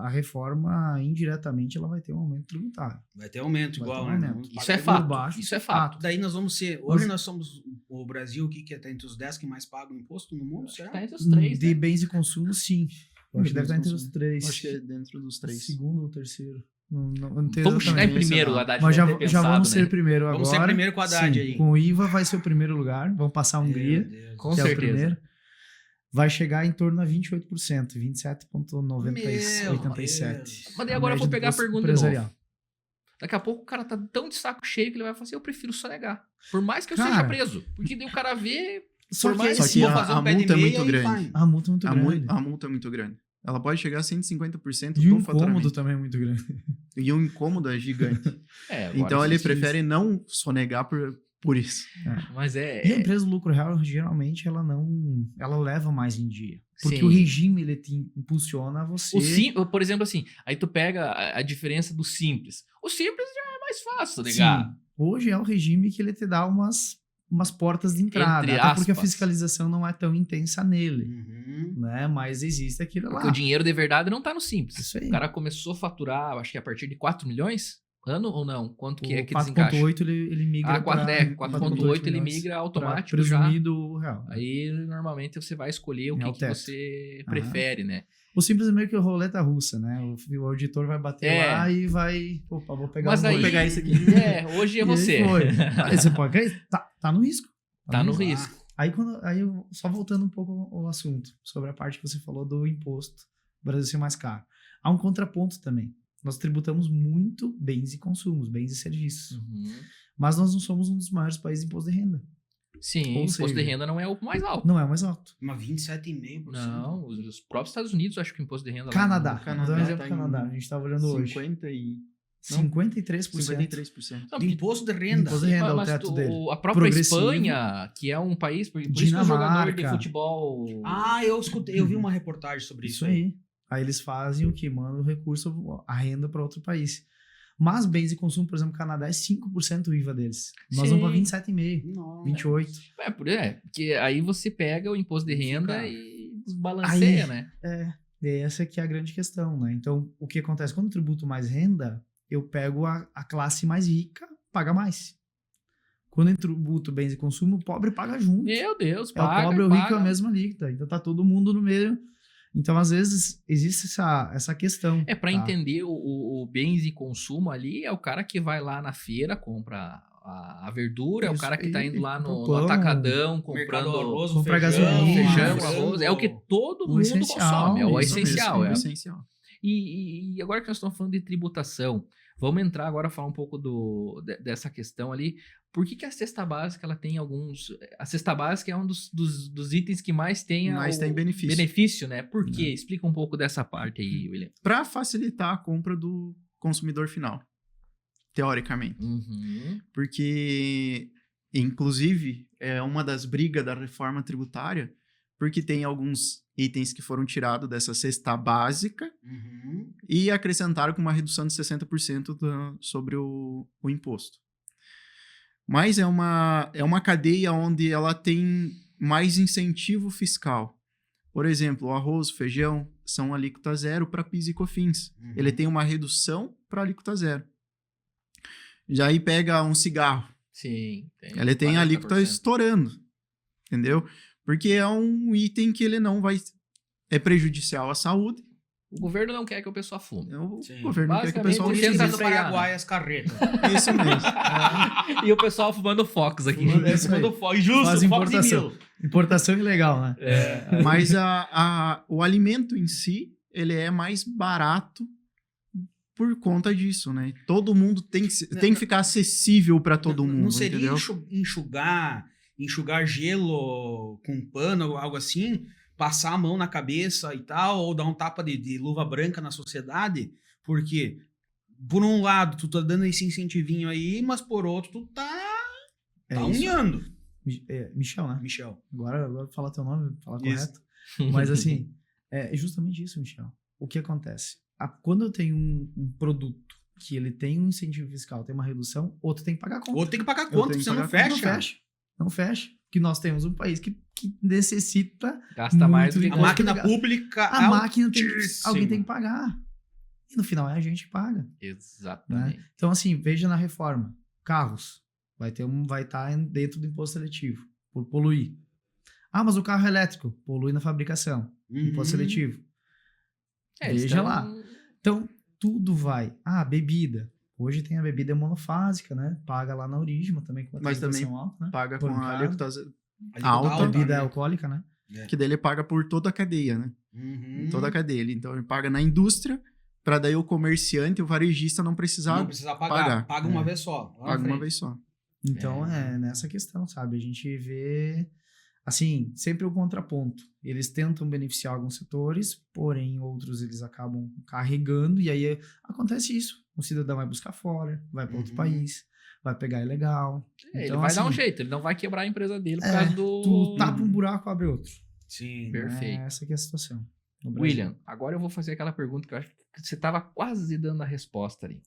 A reforma, indiretamente, ela vai ter um aumento tributário. Vai ter aumento igual, né? Isso é fato. Isso é fato. Daí nós vamos ser... Hoje nós somos o Brasil que está entre os 10 que mais pagam imposto no mundo, será? Está entre os 3, de bens e consumo, sim. Eu acho que deve estar entre os 3. Acho que é dentro dos 3. Segundo ou terceiro. Não vamos chegar em primeiro, Haddad. Mas já vamos ser primeiro agora. Vamos ser primeiro com a Haddad aí. Com o IVA vai ser o primeiro lugar. Vamos passar a Hungria, com certeza. É o primeiro. Vai chegar em torno a 28%, 27,87%. Mas daí agora eu vou pegar a pergunta de novo. Daqui a pouco o cara tá tão de saco cheio que ele vai falar assim, eu prefiro sonegar. Por mais que eu seja preso. Porque daí o cara vê... Só que a multa é muito grande. A multa é muito grande. A multa é muito grande. Ela pode chegar a 150% e do o faturamento. incômodo também é muito grande. E o incômodo é gigante. Então ele prefere não sonegar por isso. Mas E a empresa do lucro real, geralmente, ela leva mais em dia. Porque o regime, ele te impulsiona você... Por exemplo, assim, aí tu pega a diferença do simples. O simples já é mais fácil negar. Sim. Hoje é o regime que ele te dá umas portas de entrada. Até porque a fiscalização não é tão intensa nele. Né? Mas existe aquilo lá. Porque o dinheiro de verdade não tá no simples. Isso aí. O cara começou a faturar, acho que a partir de 4 milhões... Ano ou não? Quanto que é que desencaixa? 4.8 ele migra 4.8 ele migra automático presumido já. Real. Aí, normalmente, você vai escolher o que você prefere, né? O simples é meio que roleta russa, né? O auditor vai bater lá e vai... Opa, vou pegar vou pegar esse aqui. Hoje é você. Aí você pode... Tá no risco. Tá no risco. Aí, só voltando um pouco ao assunto, sobre a parte que você falou do imposto, o Brasil ser mais caro. Há um contraponto também. Nós tributamos muito bens e consumos, bens e serviços. Mas nós não somos um dos maiores países em imposto de renda. Sim, o imposto de renda não é o mais alto. Não é o mais alto. Mas 27,5%. Não, os próprios Estados Unidos, acho que o imposto de renda... Canadá. Canadá. Vou dar um exemplo do Canadá. A gente estava olhando hoje. 53%. De imposto de renda. Imposto de renda, o teto dele. A própria Espanha, que é um país... Por isso que o jogador de futebol... Eu vi uma reportagem sobre isso. Isso aí. Aí eles fazem o que? Mandam o recurso, a renda para outro país. Mas bens e consumo, por exemplo, Canadá é 5% o IVA deles. Nós Sim. vamos para 27,5%, Nossa. 28%. Porque aí você pega o imposto de renda Fica- e desbalanceia, Aí- né? Essa que é a grande questão, né? Então, o que acontece? Quando eu tributo mais renda, eu pego a classe mais rica, paga mais. Quando eu tributo bens e consumo, o pobre paga junto. Meu Deus, É paga, o pobre e o rico é paga. a mesma alíquota. Então tá todo mundo no meio. Então, às vezes, existe essa questão. É, pra tá? entender o bens e consumo ali, é o cara que vai lá na feira, compra a verdura, é o Isso, cara que tá indo lá no pão, atacadão, Mercado comprando arroz, compra feijão, gasolina, feijão, frango. arroz. É o que todo O mundo essencial, consome, é o isso essencial. mesmo, É. o essencial. E agora que nós estamos falando de tributação, vamos entrar agora a falar um pouco dessa questão ali. Por que a cesta básica ela tem alguns... A cesta básica é um dos itens que mais tem, Mais tem benefício. benefício, né? Por quê? Explica um pouco dessa parte aí, William. Para facilitar a compra do consumidor final, teoricamente. Uhum. Porque, inclusive, é uma das brigas da reforma tributária, porque tem alguns itens que foram tirados dessa cesta básica Uhum. e acrescentaram com uma redução de 60% sobre o imposto. Mas é uma cadeia onde ela tem mais incentivo fiscal. Por exemplo, o arroz, o feijão são alíquota zero para PIS e COFINS. Uhum. Ele tem uma redução para alíquota zero. Já aí pega um cigarro. Sim. Ele tem a alíquota 40%. estourando. Entendeu? Porque é um item que ele não vai... É prejudicial à saúde. O governo não quer que o pessoal fume. O Sim. governo quer que o Basicamente, pessoal Por ele isso que tenta vem do frear, Paraguai as carretas. Isso mesmo. E o pessoal fumando Fox aqui. É isso aí. Fumando Fox. Justo, Faz Fox e importação. Mil. Importação ilegal, né? Mas o alimento em si, ele é mais barato por conta disso, né? Todo mundo tem que ficar acessível para todo mundo, Não seria entendeu? enxugar gelo com pano, algo assim, passar a mão na cabeça e tal, ou dar um tapa de luva branca na sociedade? Porque, por um lado, tu tá dando esse incentivinho aí, mas por outro, tu tá isso. unhando. Michel, né? Michel. Agora fala teu nome, fala Isso. correto. Mas assim, é justamente isso, Michel. O que acontece? Quando eu tenho um produto que ele tem um incentivo fiscal, tem uma redução, outro tem que pagar a conta. Outro tem que pagar Eu conta, tenho que você não pagar conta, fecha. Não fecha. Que nós temos um país que necessita. Gasta mais do que Muito A Gosto máquina legal. pública A máquina altíssima. alguém tem que pagar. E no final é a gente que paga. Exatamente. Então, assim, veja na reforma. Carros. Vai estar dentro do imposto seletivo, por poluir. Ah, mas o carro é elétrico. Polui na fabricação. Imposto seletivo. Eles Veja tão- lá. Então, tudo vai. Ah, bebida. Hoje tem a bebida monofásica, né? Paga lá na Origem também com uma Mas também tributação alta, né? Paga Por com a mercado. alíquota Alta, Bebida né? alcoólica, né? que daí ele paga por toda a cadeia, né? Uhum. Toda a cadeia. Então ele paga na indústria, para daí o comerciante, o varejista não precisar Não precisa pagar. pagar. Paga uma vez só. lá na paga uma frente. vez só. Então, é nessa questão, sabe? A gente vê, assim, sempre o contraponto. Eles tentam beneficiar alguns setores, porém outros eles acabam carregando, e aí acontece isso. O cidadão vai buscar fora, vai para outro Uhum. país, vai pegar ilegal. Ele Então, vai dar um assim, jeito, ele não vai quebrar a empresa dele por causa do... Tu tapa um buraco, abre outro. Sim. Perfeito. Essa que é a situação. no Brasil. William, agora eu vou fazer aquela pergunta que eu acho que você estava quase dando a resposta ali.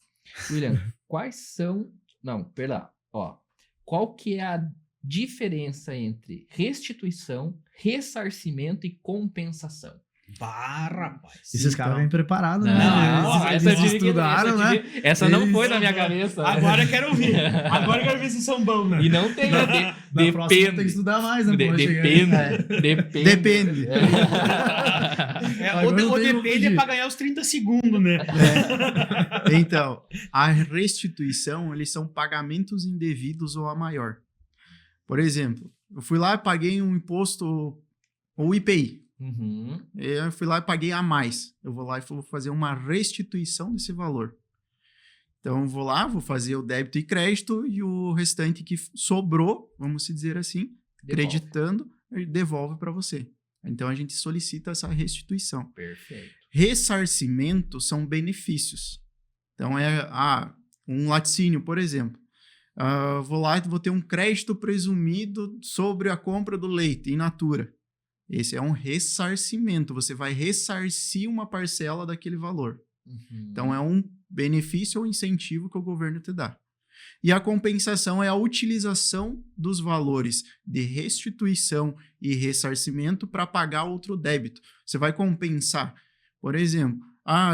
William, quais são... Não, pera. Ó, qual que é a diferença entre restituição, ressarcimento e compensação? Bah, rapaz. Esses caras Então. vêm preparados, né? Não, Eles essa eles estudaram, né? Essa não Eles- foi na minha cabeça. Agora eu quero ouvir. Agora eu quero ver se são bons, né? E não tem, Na próxima tem que depende. estudar mais, né? quando chegar. Depende. Depende. O Agora eu tenho depende é que- pra ganhar os 30 segundos, né? Então, a restituição, eles são pagamentos indevidos ou a maior. Por exemplo, eu fui lá e paguei um imposto, ou IPI. Uhum. Eu fui lá e paguei a mais. Eu vou lá e vou fazer uma restituição desse valor. Então, eu vou lá, vou fazer o débito e crédito e o restante que sobrou, vamos dizer assim, Devolve. acreditando, devolve para você. Então, a gente solicita essa restituição. Perfeito. Ressarcimento são benefícios. Então, um laticínio, por exemplo. Vou lá e vou ter um crédito presumido sobre a compra do leite in natura. Esse é um ressarcimento. Você vai ressarcir uma parcela daquele valor. Uhum. Então, é um benefício ou incentivo que o governo te dá. E a compensação é a utilização dos valores de restituição e ressarcimento para pagar outro débito. Você vai compensar. Por exemplo,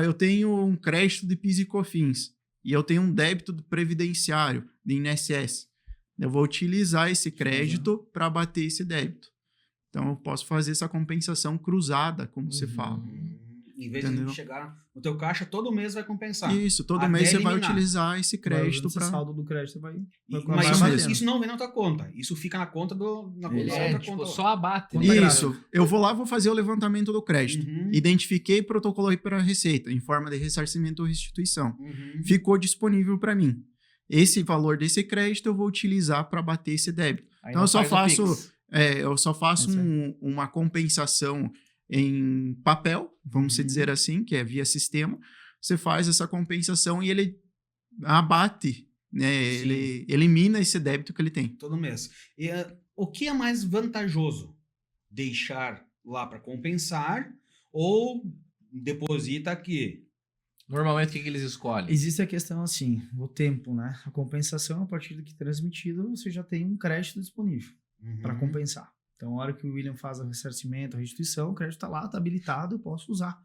eu tenho um crédito de PIS e COFINS e eu tenho um débito do previdenciário, de INSS. Eu vou utilizar esse crédito para abater esse débito. Então, eu posso fazer essa compensação cruzada, como se fala. Em vez Entendeu? de chegar no teu caixa, todo mês vai compensar. Isso, todo Até mês você vai eliminar. utilizar esse crédito Esse para... saldo do crédito vai Mas Isso mesmo. isso não vem na tua conta. Isso fica na conta na Ele da é, outra tipo, conta. só abate. Conta né? grave. Isso, eu vou lá, vou fazer o levantamento do crédito. Uhum. Identifiquei e protocolei para a Receita, em forma de ressarcimento ou restituição. Uhum. Ficou disponível para mim. Esse valor desse crédito eu vou utilizar para bater esse débito. Aí Então, não eu só faz o faço, Pix. eu só faço Isso aí. uma compensação em papel, vamos Uhum. dizer assim, que é via sistema. Você faz essa compensação e ele abate, né? Sim. Ele elimina esse débito que ele tem. Todo mês. E, o que é mais vantajoso? Deixar lá para compensar ou deposita aqui? Normalmente, o que eles escolhem? Existe a questão assim, o tempo, né? A compensação, a partir do que transmitido, você já tem um crédito disponível para Uhum. compensar. Então, a hora que o William faz o ressarcimento, a restituição, o crédito está lá, está habilitado, eu posso usar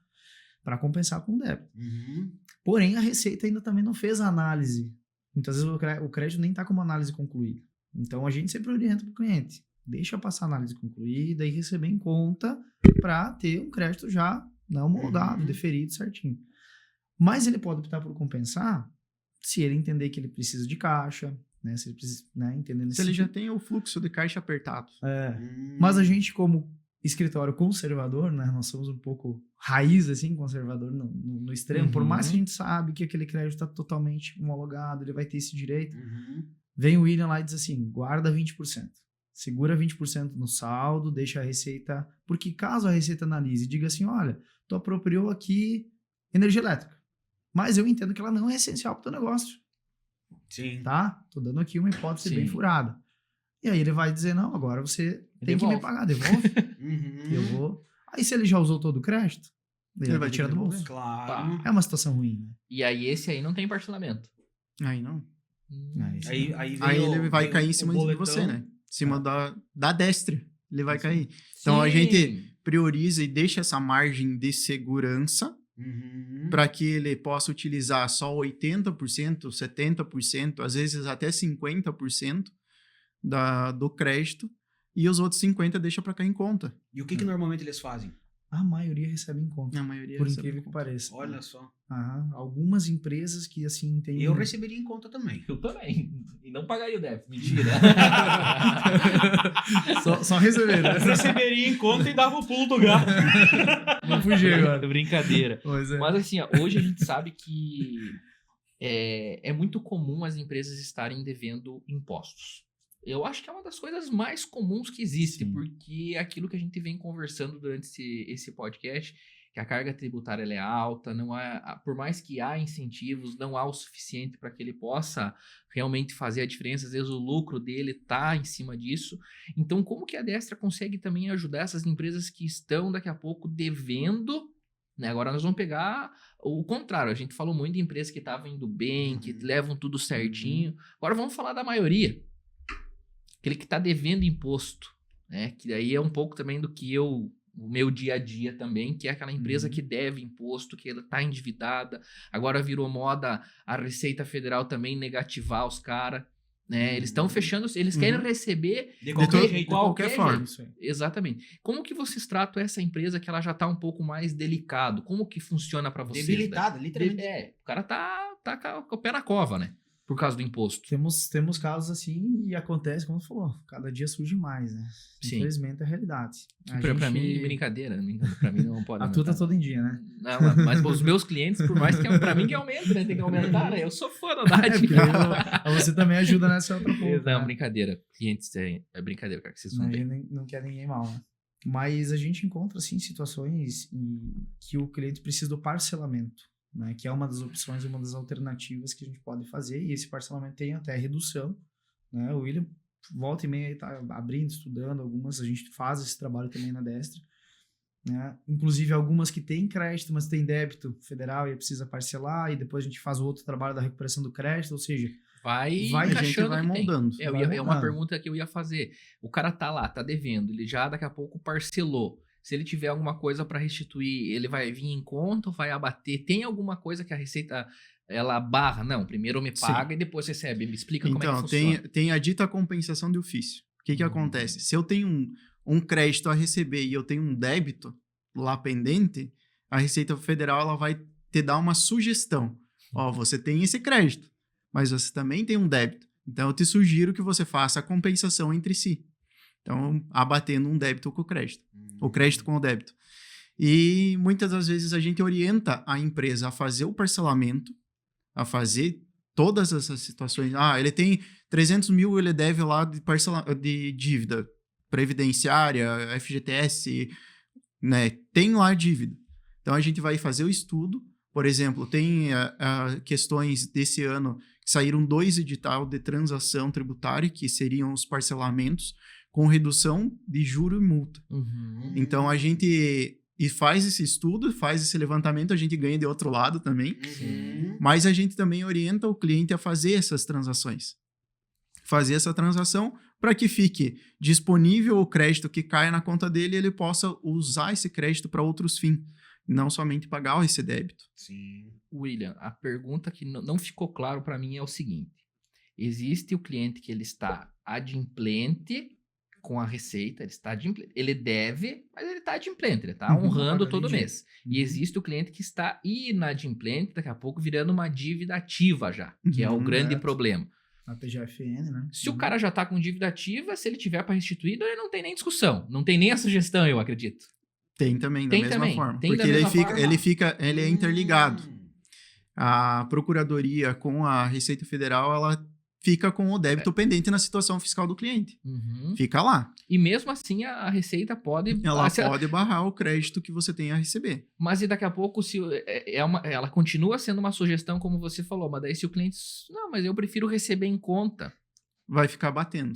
para compensar com o débito. Uhum. Porém, a Receita ainda também não fez a análise. Muitas vezes o crédito nem está com uma análise concluída. Então, a gente sempre orienta para o cliente. Deixa passar a análise concluída e receber em conta para ter um crédito já homologado, Uhum. deferido certinho. Mas ele pode optar por compensar se ele entender que ele precisa de caixa, né? Se ele precisa, né? Entendendo Se ele já tem o fluxo de caixa apertado. Mas a gente, como escritório conservador, né? Nós somos um pouco raiz, assim, conservador no extremo. Por mais que a gente sabe que aquele crédito está totalmente homologado, ele vai ter esse direito. Uhum. Vem o William lá e diz assim, guarda 20%. Segura 20% no saldo, deixa a Receita... Porque caso a Receita analise e diga assim, olha, tu apropriou aqui energia elétrica, mas eu entendo que ela não é essencial para o teu negócio, Sim. tá? Tô dando aqui uma hipótese bem Sim. furada. E aí ele vai dizer, não, agora você tem que me Devolve. pagar, devolve. Uhum. Eu vou... Aí se ele já usou todo o crédito, ele vai vai ter tirar que do devolver. bolso. Claro. É uma situação ruim, né? E aí, esse aí não tem parcelamento. Aí não. Isso Aí, vem Aí o- ele vai vem cair o em cima de boletão. você, né? Em cima da destra. Ele vai Sim. cair. Então, a Sim. gente prioriza e deixa essa margem de segurança Uhum. para que ele possa utilizar só 80%, 70%, às vezes até 50% do crédito, e os outros 50% deixa para cair em conta. E o que normalmente eles fazem? A maioria recebe em conta, A maioria por recebe incrível em que conta. pareça. Olha só. Aham. Algumas empresas que, assim, tem... Eu receberia em conta também. Eu também. E não pagaria o débito. Mentira. só receber, né? Receberia em conta e dava o pulo do gato. Não fugir agora. Brincadeira. Pois é. Mas assim, ó, hoje a gente sabe que é muito comum as empresas estarem devendo impostos. Eu acho que é uma das coisas mais comuns que existe, Sim. porque é aquilo que a gente vem conversando durante esse podcast, que a carga tributária ela é alta, não há, por mais que há incentivos, não há o suficiente para que ele possa realmente fazer a diferença. Às vezes o lucro dele está em cima disso. Então, como que a Destra consegue também ajudar essas empresas que estão daqui a pouco devendo, né? Agora nós vamos pegar o contrário. A gente falou muito de empresas que estavam indo bem, que levam tudo certinho. Agora vamos falar da maioria. Aquele que está devendo imposto, né? Que daí é um pouco também do que o meu dia a dia também, que é aquela empresa que deve imposto, que ela está endividada. Agora virou moda a Receita Federal também negativar os caras, né? Eles estão fechando, eles querem receber De qualquer todo- jeito. de qualquer forma. Isso aí. Exatamente. Como que vocês tratam essa empresa que ela já está um pouco mais delicado? Como que funciona para vocês? Debilitada, literalmente. O cara tá com o pé na cova, né? Por causa do imposto. Temos casos assim e acontece, como você falou, cada dia surge mais, né? Sim. Infelizmente é a realidade. A Pra mim, gente- brincadeira. Pra mim não pode A tua tá aumentar. todo em dia, né? Não, mas os meus clientes, por mais que pra mim que aumente, né? Tem que aumentar, né? Eu sou fã da Nath. É, porque você também ajuda nessa outra ponta. Não, né? brincadeira. Clientes é brincadeira, cara, que vocês vão A ter. gente não quer ninguém mal, né? Mas a gente encontra, assim, situações em que o cliente precisa do parcelamento, né? Que é uma das opções, uma das alternativas que a gente pode fazer. E esse parcelamento tem até redução, né? O William volta e meia tá abrindo, estudando algumas. A gente faz esse trabalho também na Destra. né? Inclusive algumas que têm crédito, mas tem débito federal e precisa parcelar, e depois a gente faz o outro trabalho da recuperação do crédito, ou seja, Vai A gente encaixando vai o que tem. moldando. É, Vai é uma moldando. pergunta que eu ia fazer. O cara tá lá, tá devendo, ele já daqui a pouco parcelou. Se ele tiver alguma coisa para restituir, ele vai vir em conta ou vai abater? Tem alguma coisa que a Receita ela barra? Não, primeiro me paga e depois recebe. Me explica como é que Então, funciona. tem a dita compensação de ofício. O que acontece? Se eu tenho um crédito a receber e eu tenho um débito lá pendente, a Receita Federal ela vai te dar uma sugestão. Ó, você tem esse crédito, mas você também tem um débito. Então, eu te sugiro que você faça a compensação entre si. Então, abatendo um débito com o crédito. O crédito com o débito. E muitas das vezes a gente orienta a empresa a fazer o parcelamento, a fazer todas essas situações. Ah, ele tem 300 mil, ele deve lá de dívida previdenciária, FGTS, né? Tem lá dívida. Então, a gente vai fazer o estudo. Por exemplo, tem questões desse ano que saíram 2 editais de transação tributária, que seriam os parcelamentos, com redução de juro e multa. Uhum. Então, a gente faz esse estudo, faz esse levantamento, a gente ganha de outro lado também, mas a gente também orienta o cliente a fazer essas transações. Fazer essa transação para que fique disponível o crédito que caia na conta dele e ele possa usar esse crédito para outros fins, não somente pagar esse débito. Sim. William, a pergunta que não ficou claro para mim é o seguinte. Existe o cliente que ele está adimplente com a Receita, ele deve, mas ele está adimplente, ele está honrando paga todo em dia. mês. E existe o cliente que está inadimplente, daqui a pouco virando uma dívida ativa já, que é o grande certo. problema. A TGFN, né? Se o cara já está com dívida ativa, se ele tiver para restituir, ele não tem nem discussão, não tem nem a sugestão, eu acredito. Tem também, da Tem mesma também, forma. tem da Porque mesma forma. ele é interligado. A Procuradoria com a Receita Federal, ela fica com o débito pendente na situação fiscal do cliente. Uhum. Fica lá. E mesmo assim a Receita pode... Ela se pode barrar o crédito que você tem a receber. Mas e daqui a pouco, se ela continua sendo uma sugestão, como você falou, mas daí se o cliente... Não, mas eu prefiro receber em conta. Vai ficar batendo.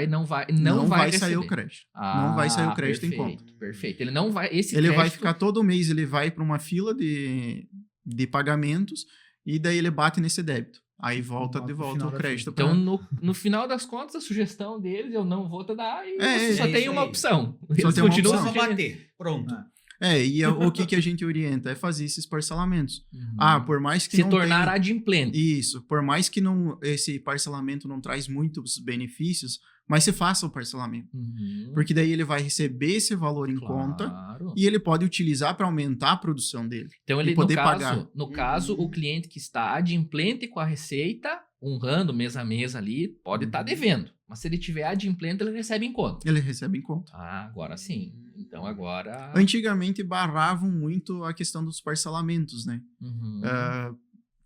Não vai sair receber. o crédito. Não vai sair o crédito em conta. Perfeito. Ele não vai... Esse Ele vai crédito- ficar todo mês, ele vai para uma fila de pagamentos e daí ele bate nesse débito. Aí volta Volta de pro volta final o da crédito. fila. Então, no final das contas, a sugestão deles, eu não vou te dar e É, você só é tem isso uma aí. opção. Só Eles tem uma continuam opção. Só sugerindo. bater. Pronto. E o que a gente orienta? É fazer esses parcelamentos. Uhum. Por mais que Se não tornar tenha... adimplente. Isso, por mais que esse parcelamento não traz muitos benefícios, mas você faça o parcelamento. Uhum. Porque daí ele vai receber esse valor em conta Claro. e ele pode utilizar para aumentar a produção dele. Então, e ele, poder pagar. no caso, o cliente que está adimplente com a Receita, honrando mês a mês ali, pode estar devendo. Mas se ele tiver adimplente, ele recebe em conta. Ele recebe em conta. Ah, agora sim. Então, agora... Antigamente barravam muito a questão dos parcelamentos, né? Uhum.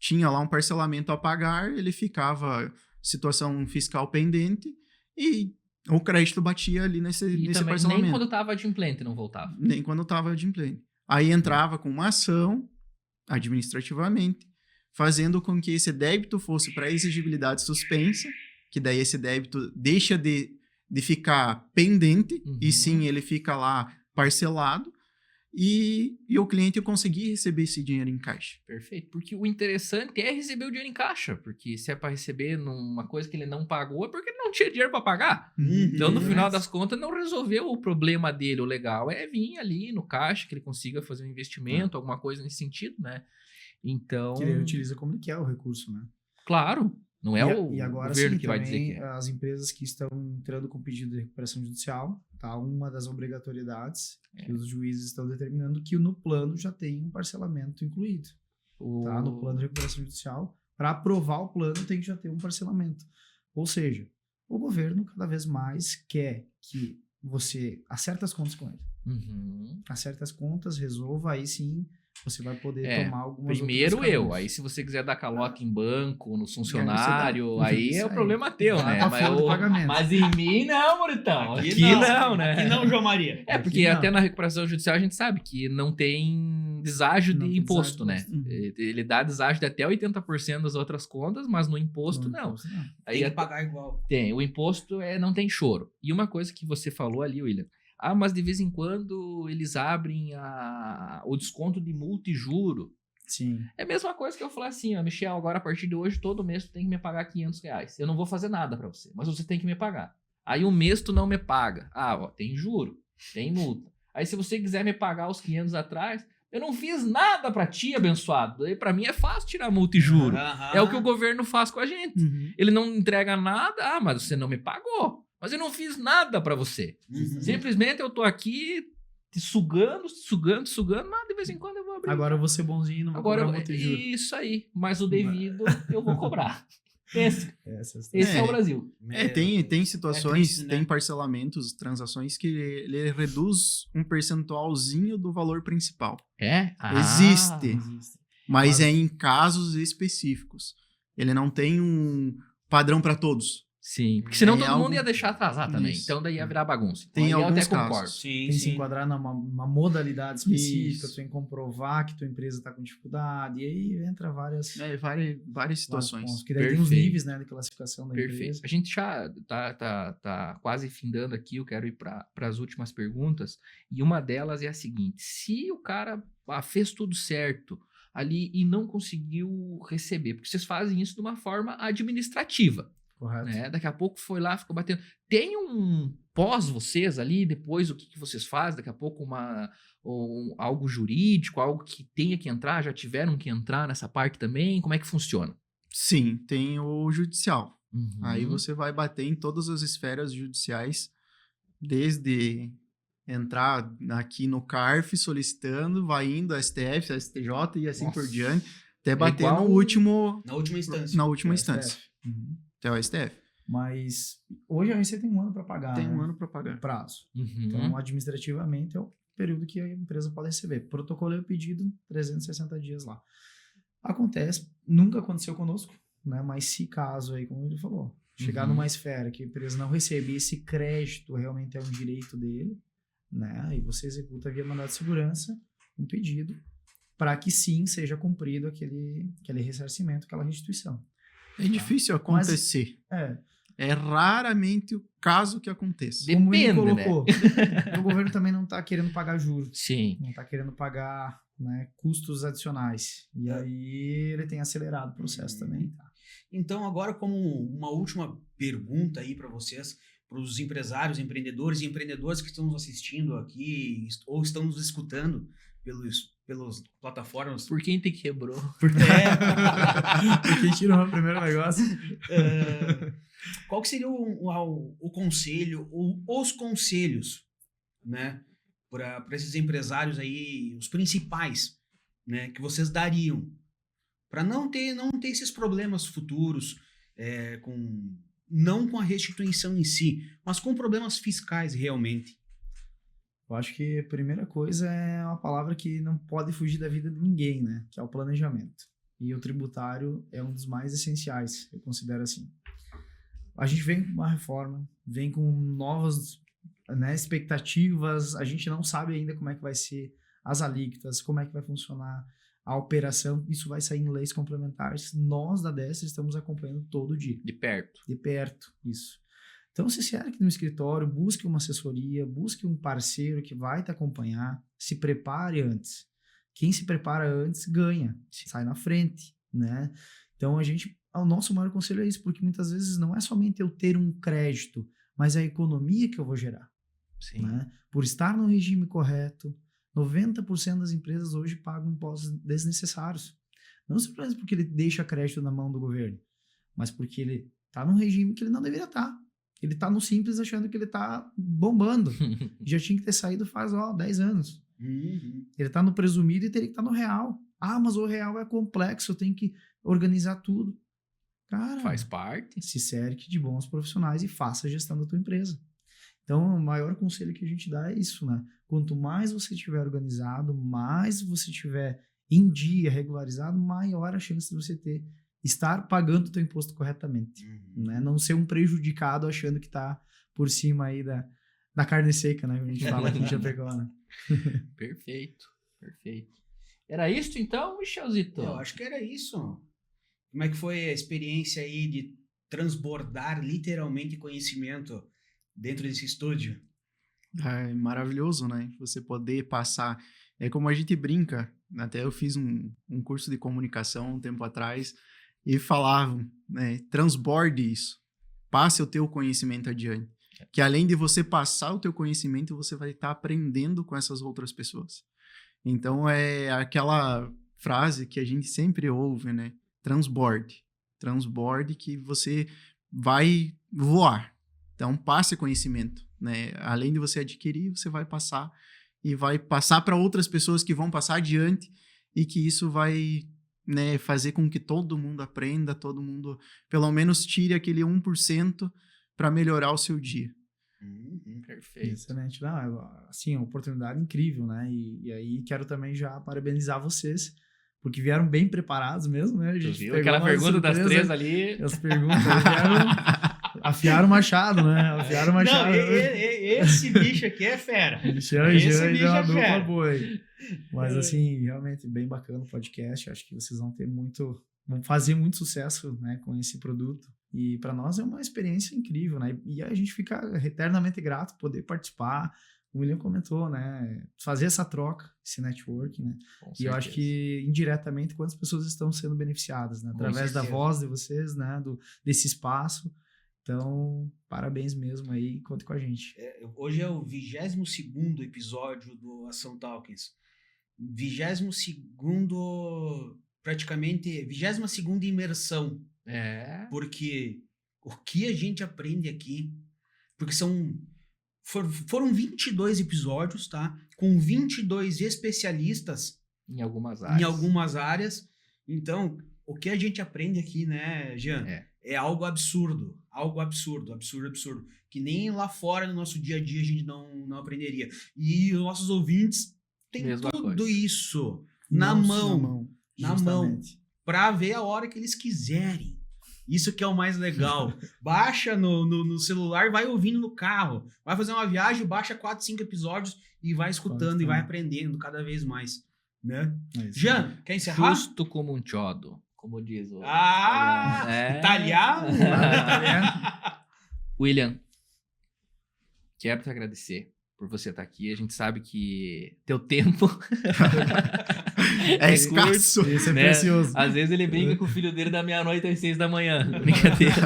Tinha lá um parcelamento a pagar, ele ficava situação fiscal pendente e o crédito batia ali nesse E também, parcelamento. nem quando estava adimplente não voltava. Nem quando estava adimplente. Aí entrava com uma ação, administrativamente, fazendo com que esse débito fosse para exigibilidade suspensa, que daí esse débito deixa de ficar pendente, Uhum. e sim ele fica lá parcelado, e o cliente conseguir receber esse dinheiro em caixa. Perfeito. Porque o interessante é receber o dinheiro em caixa. Porque se é para receber numa coisa que ele não pagou, é porque ele não tinha dinheiro para pagar. Então, no final das contas, não resolveu o problema dele. O legal é vir ali no caixa, que ele consiga fazer um investimento, alguma coisa nesse sentido, né? Então, Que ele utiliza como ele quer o recurso, né? claro, não é o E agora governo sim, que vai dizer também, que é. as empresas que estão entrando com pedido de recuperação judicial, tá? Uma das obrigatoriedades que os juízes estão determinando que no plano já tem um parcelamento incluído, tá? No plano de recuperação judicial, para aprovar o plano tem que já ter um parcelamento. Ou seja, o governo cada vez mais quer que você acerte as contas com ele. Uhum. Acerte as contas, resolva, aí sim você vai poder tomar algumas Primeiro outros eu, caminhos. aí se você quiser dar calote em banco, no você funcionário, dá. aí Isso é o aí. problema teu, Vai né? pra Mas, folha do pagamento. mas em mim não, Moritão. Aqui não, né? Aqui não, João Maria. É, porque Aqui não. até na recuperação judicial a gente sabe que não tem deságio Não de tem imposto, né? deságio de imposto. Ele dá deságio de até 80% das outras contas, mas no imposto não. imposto, não. Aí Tem que pagar igual. tem, o imposto não tem choro. E uma coisa que você falou ali, William, Ah, mas de vez em quando eles abrem o desconto de multa e juro. Sim. É a mesma coisa que eu falar assim, ó, Michel, agora a partir de hoje, todo mês tu tem que me pagar R$500. Eu não vou fazer nada pra você, mas você tem que me pagar. Aí um mês tu não me paga. Ah, ó, tem juro, tem multa. Aí se você quiser me pagar os 500 atrás, eu não fiz nada pra ti, abençoado. Aí pra mim é fácil tirar multa e juro. É o que o governo faz com a gente. Uhum. Ele não entrega nada. Ah, mas você não me pagou. Mas eu não fiz nada pra você. Uhum. Simplesmente eu tô aqui te sugando, mas de vez em quando eu vou abrir. Agora eu vou ser bonzinho, não vou Agora, cobrar multa de juros. isso aí. Mas o devido eu vou cobrar. Esse Essa é o Brasil. Tem situações, triste, né? tem parcelamentos, transações que ele reduz um percentualzinho do valor principal. É? Existe. Mas Mas- é em casos específicos. Ele não tem um padrão para todos. Sim. Porque senão Tem todo mundo algo- ia deixar atrasar também. Isso. Então daí ia virar bagunça. Tem Aí eu alguns até concordo. casos. Sim, Tem que se sim. enquadrar numa modalidade específica, Isso. tu tem que comprovar que tua empresa está com dificuldade, e aí entra várias Várias vários situações. pontos, que daí tem os Perfeito. níveis, né, de classificação da Perfeito. empresa. A gente já tá quase findando aqui, eu quero ir para as últimas perguntas, e uma delas é a seguinte: se o cara fez tudo certo ali e não conseguiu receber, porque vocês fazem isso de uma forma administrativa, Correto. né? Daqui a pouco foi lá, ficou batendo. Tem um pós vocês ali, depois o que vocês fazem, daqui a pouco algo jurídico, algo que tenha que entrar, já tiveram que entrar nessa parte também, como é que funciona? Sim, tem o judicial. Uhum. Aí você vai bater em todas as esferas judiciais, desde entrar aqui no CARF solicitando, vai indo STF, STJ e assim Nossa. por diante, até bater igual no último, Na última instância. na última É, instância, STF. Uhum. até o STF. Mas hoje a Receita tem um ano para pagar. Tem um né? ano para pagar. Prazo. Uhum. Então, administrativamente, é o período que a empresa pode receber. Protocolei o pedido, 360 dias lá. Acontece, nunca aconteceu conosco, né? Mas se caso aí, como ele falou, chegar Uhum. numa esfera que a empresa não receber esse crédito, realmente é um direito dele, né? Aí você executa via mandado de segurança um pedido para que sim seja cumprido aquele ressarcimento, aquela restituição. É difícil acontecer. É raramente o caso que aconteça. Como ele Depende, né? colocou, o governo também não está querendo pagar juros. Sim. Não está querendo pagar, né, custos adicionais. E aí ele tem acelerado o processo também. Tá? Então, agora, como uma última pergunta aí para vocês, para os empresários, empreendedores e empreendedoras que estão nos assistindo aqui ou estão nos escutando pelas plataformas. Por quem te quebrou? Quem tirou o primeiro negócio? Qual que seria o conselho, ou os conselhos, né, para esses empresários aí, os principais, né, que vocês dariam para não ter esses problemas futuros, não com a restituição em si, mas com problemas fiscais realmente? Eu acho que a primeira coisa é uma palavra que não pode fugir da vida de ninguém, né? Que é o planejamento. E o tributário é um dos mais essenciais, eu considero assim. A gente vem com uma reforma, vem com novas, né, expectativas, a gente não sabe ainda como é que vai ser as alíquotas, como é que vai funcionar a operação, isso vai sair em leis complementares. Nós da Destra estamos acompanhando todo dia. De perto. De perto, isso. Então, se você aqui no escritório, busque uma assessoria, busque um parceiro que vai te acompanhar, se prepare antes. Quem se prepara antes ganha, sai na frente, né? Então, o nosso maior conselho é isso, porque muitas vezes não é somente eu ter um crédito, mas a economia que eu vou gerar, Sim. né? Por estar no regime correto, 90% das empresas hoje pagam impostos desnecessários. Não simplesmente porque ele deixa crédito na mão do governo, mas porque ele está num regime que ele não deveria estar. Ele está no simples achando que ele está bombando. Já tinha que ter saído faz 10 anos. Uhum. Ele está no presumido e teria que estar no real. Ah, mas o real é complexo, eu tenho que organizar tudo. Cara, Faz parte. se cerque de bons profissionais e faça a gestão da tua empresa. Então, o maior conselho que a gente dá é isso, né? Quanto mais você estiver organizado, mais você estiver em dia, regularizado, maior a chance de você estar pagando o teu imposto corretamente. Uhum. Né? Não ser um prejudicado achando que está por cima aí da carne seca, né? A gente fala aqui em Chapecó, né? Perfeito. Era isso então, Michelzito? Eu acho que era isso. Como é que foi a experiência aí de transbordar literalmente conhecimento dentro desse estúdio? É maravilhoso, né? Você poder passar. É como a gente brinca. Até eu fiz um curso de comunicação um tempo atrás e falavam, né? Transborde isso. Passe o teu conhecimento adiante. Que além de você passar o teu conhecimento, você vai estar aprendendo com essas outras pessoas. Então, é aquela frase que a gente sempre ouve, né? Transborde. Transborde que você vai voar. Então, passe conhecimento, né? Além de você adquirir, você vai passar e vai passar para outras pessoas que vão passar adiante e que isso vai, né, fazer com que todo mundo aprenda, todo mundo, pelo menos, tire aquele 1% para melhorar o seu dia. Perfeito. Excelente. Não, assim, uma oportunidade incrível, né? E aí quero também já parabenizar vocês, porque vieram bem preparados mesmo, né? A Tu gente viu pegou aquela uma pergunta das surpresa. 3 ali? As perguntas vieram... Afiaram o machado, né? Afiaram o machado. Não, esse bicho aqui é fera. Jean Esse e bicho deu uma é dupla fera. boa aí. Mas assim, realmente bem bacana o podcast. Acho que vocês vão fazer muito sucesso, né, com esse produto. E para nós é uma experiência incrível, né? E a gente fica eternamente grato por poder participar. O William comentou, né? Fazer essa troca, esse network, né? Com E eu acho certeza. que indiretamente quantas pessoas estão sendo beneficiadas, né? Com Através da certeza. voz de vocês, né? Desse espaço. Então, parabéns mesmo aí, conte com a gente. Hoje é o 22º episódio do Ação Talkins. 22º, praticamente, 22ª imersão. É. Porque o que a gente aprende aqui, porque foram 22 episódios, tá? Com 22 especialistas Em algumas áreas. em algumas áreas. Então, o que a gente aprende aqui, né, Jean? É algo absurdo. Algo absurdo. Que nem lá fora no nosso dia a dia a gente não aprenderia. E os nossos ouvintes têm Mesma tudo coisa. isso na Nossa, mão. Na mão. Justamente. Pra ver a hora que eles quiserem. Isso que é o mais legal. Baixa no celular, vai ouvindo no carro. Vai fazer uma viagem, baixa 4, 5 episódios e vai escutando e vai aprendendo cada vez mais. Né? É isso. Jean, quer encerrar? Justo como um chiodo, como diz o... Ah! É. Italiano? William, quero te agradecer por você estar aqui. A gente sabe que teu tempo É escasso. Esse é né? precioso. Às vezes ele brinca com o filho dele da meia-noite às 6 da manhã. Brincadeira.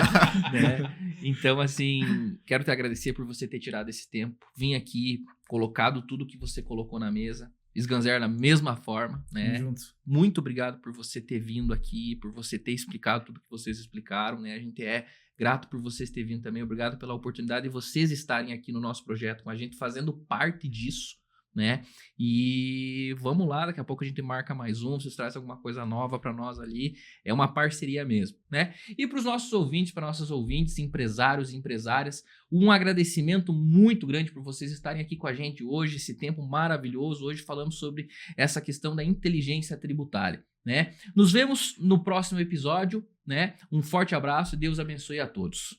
Né? Então, assim, quero te agradecer por você ter tirado esse tempo, vir aqui, colocado tudo que você colocou na mesa, esganzar da mesma forma, né? Tamo junto. Muito obrigado por você ter vindo aqui, por você ter explicado tudo que vocês explicaram, né? A gente é grato por vocês terem vindo também, obrigado pela oportunidade de vocês estarem aqui no nosso projeto com a gente, fazendo parte disso, né? E vamos lá, daqui a pouco a gente marca mais um, vocês trazem alguma coisa nova para nós ali, é uma parceria mesmo, né? E para os nossos ouvintes, para nossos ouvintes, empresários e empresárias, um agradecimento muito grande por vocês estarem aqui com a gente hoje, esse tempo maravilhoso. Hoje falamos sobre essa questão da inteligência tributária, né? Nos vemos no próximo episódio, né? Um forte abraço e Deus abençoe a todos.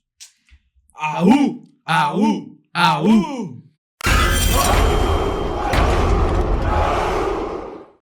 Aú! Aú! Aú!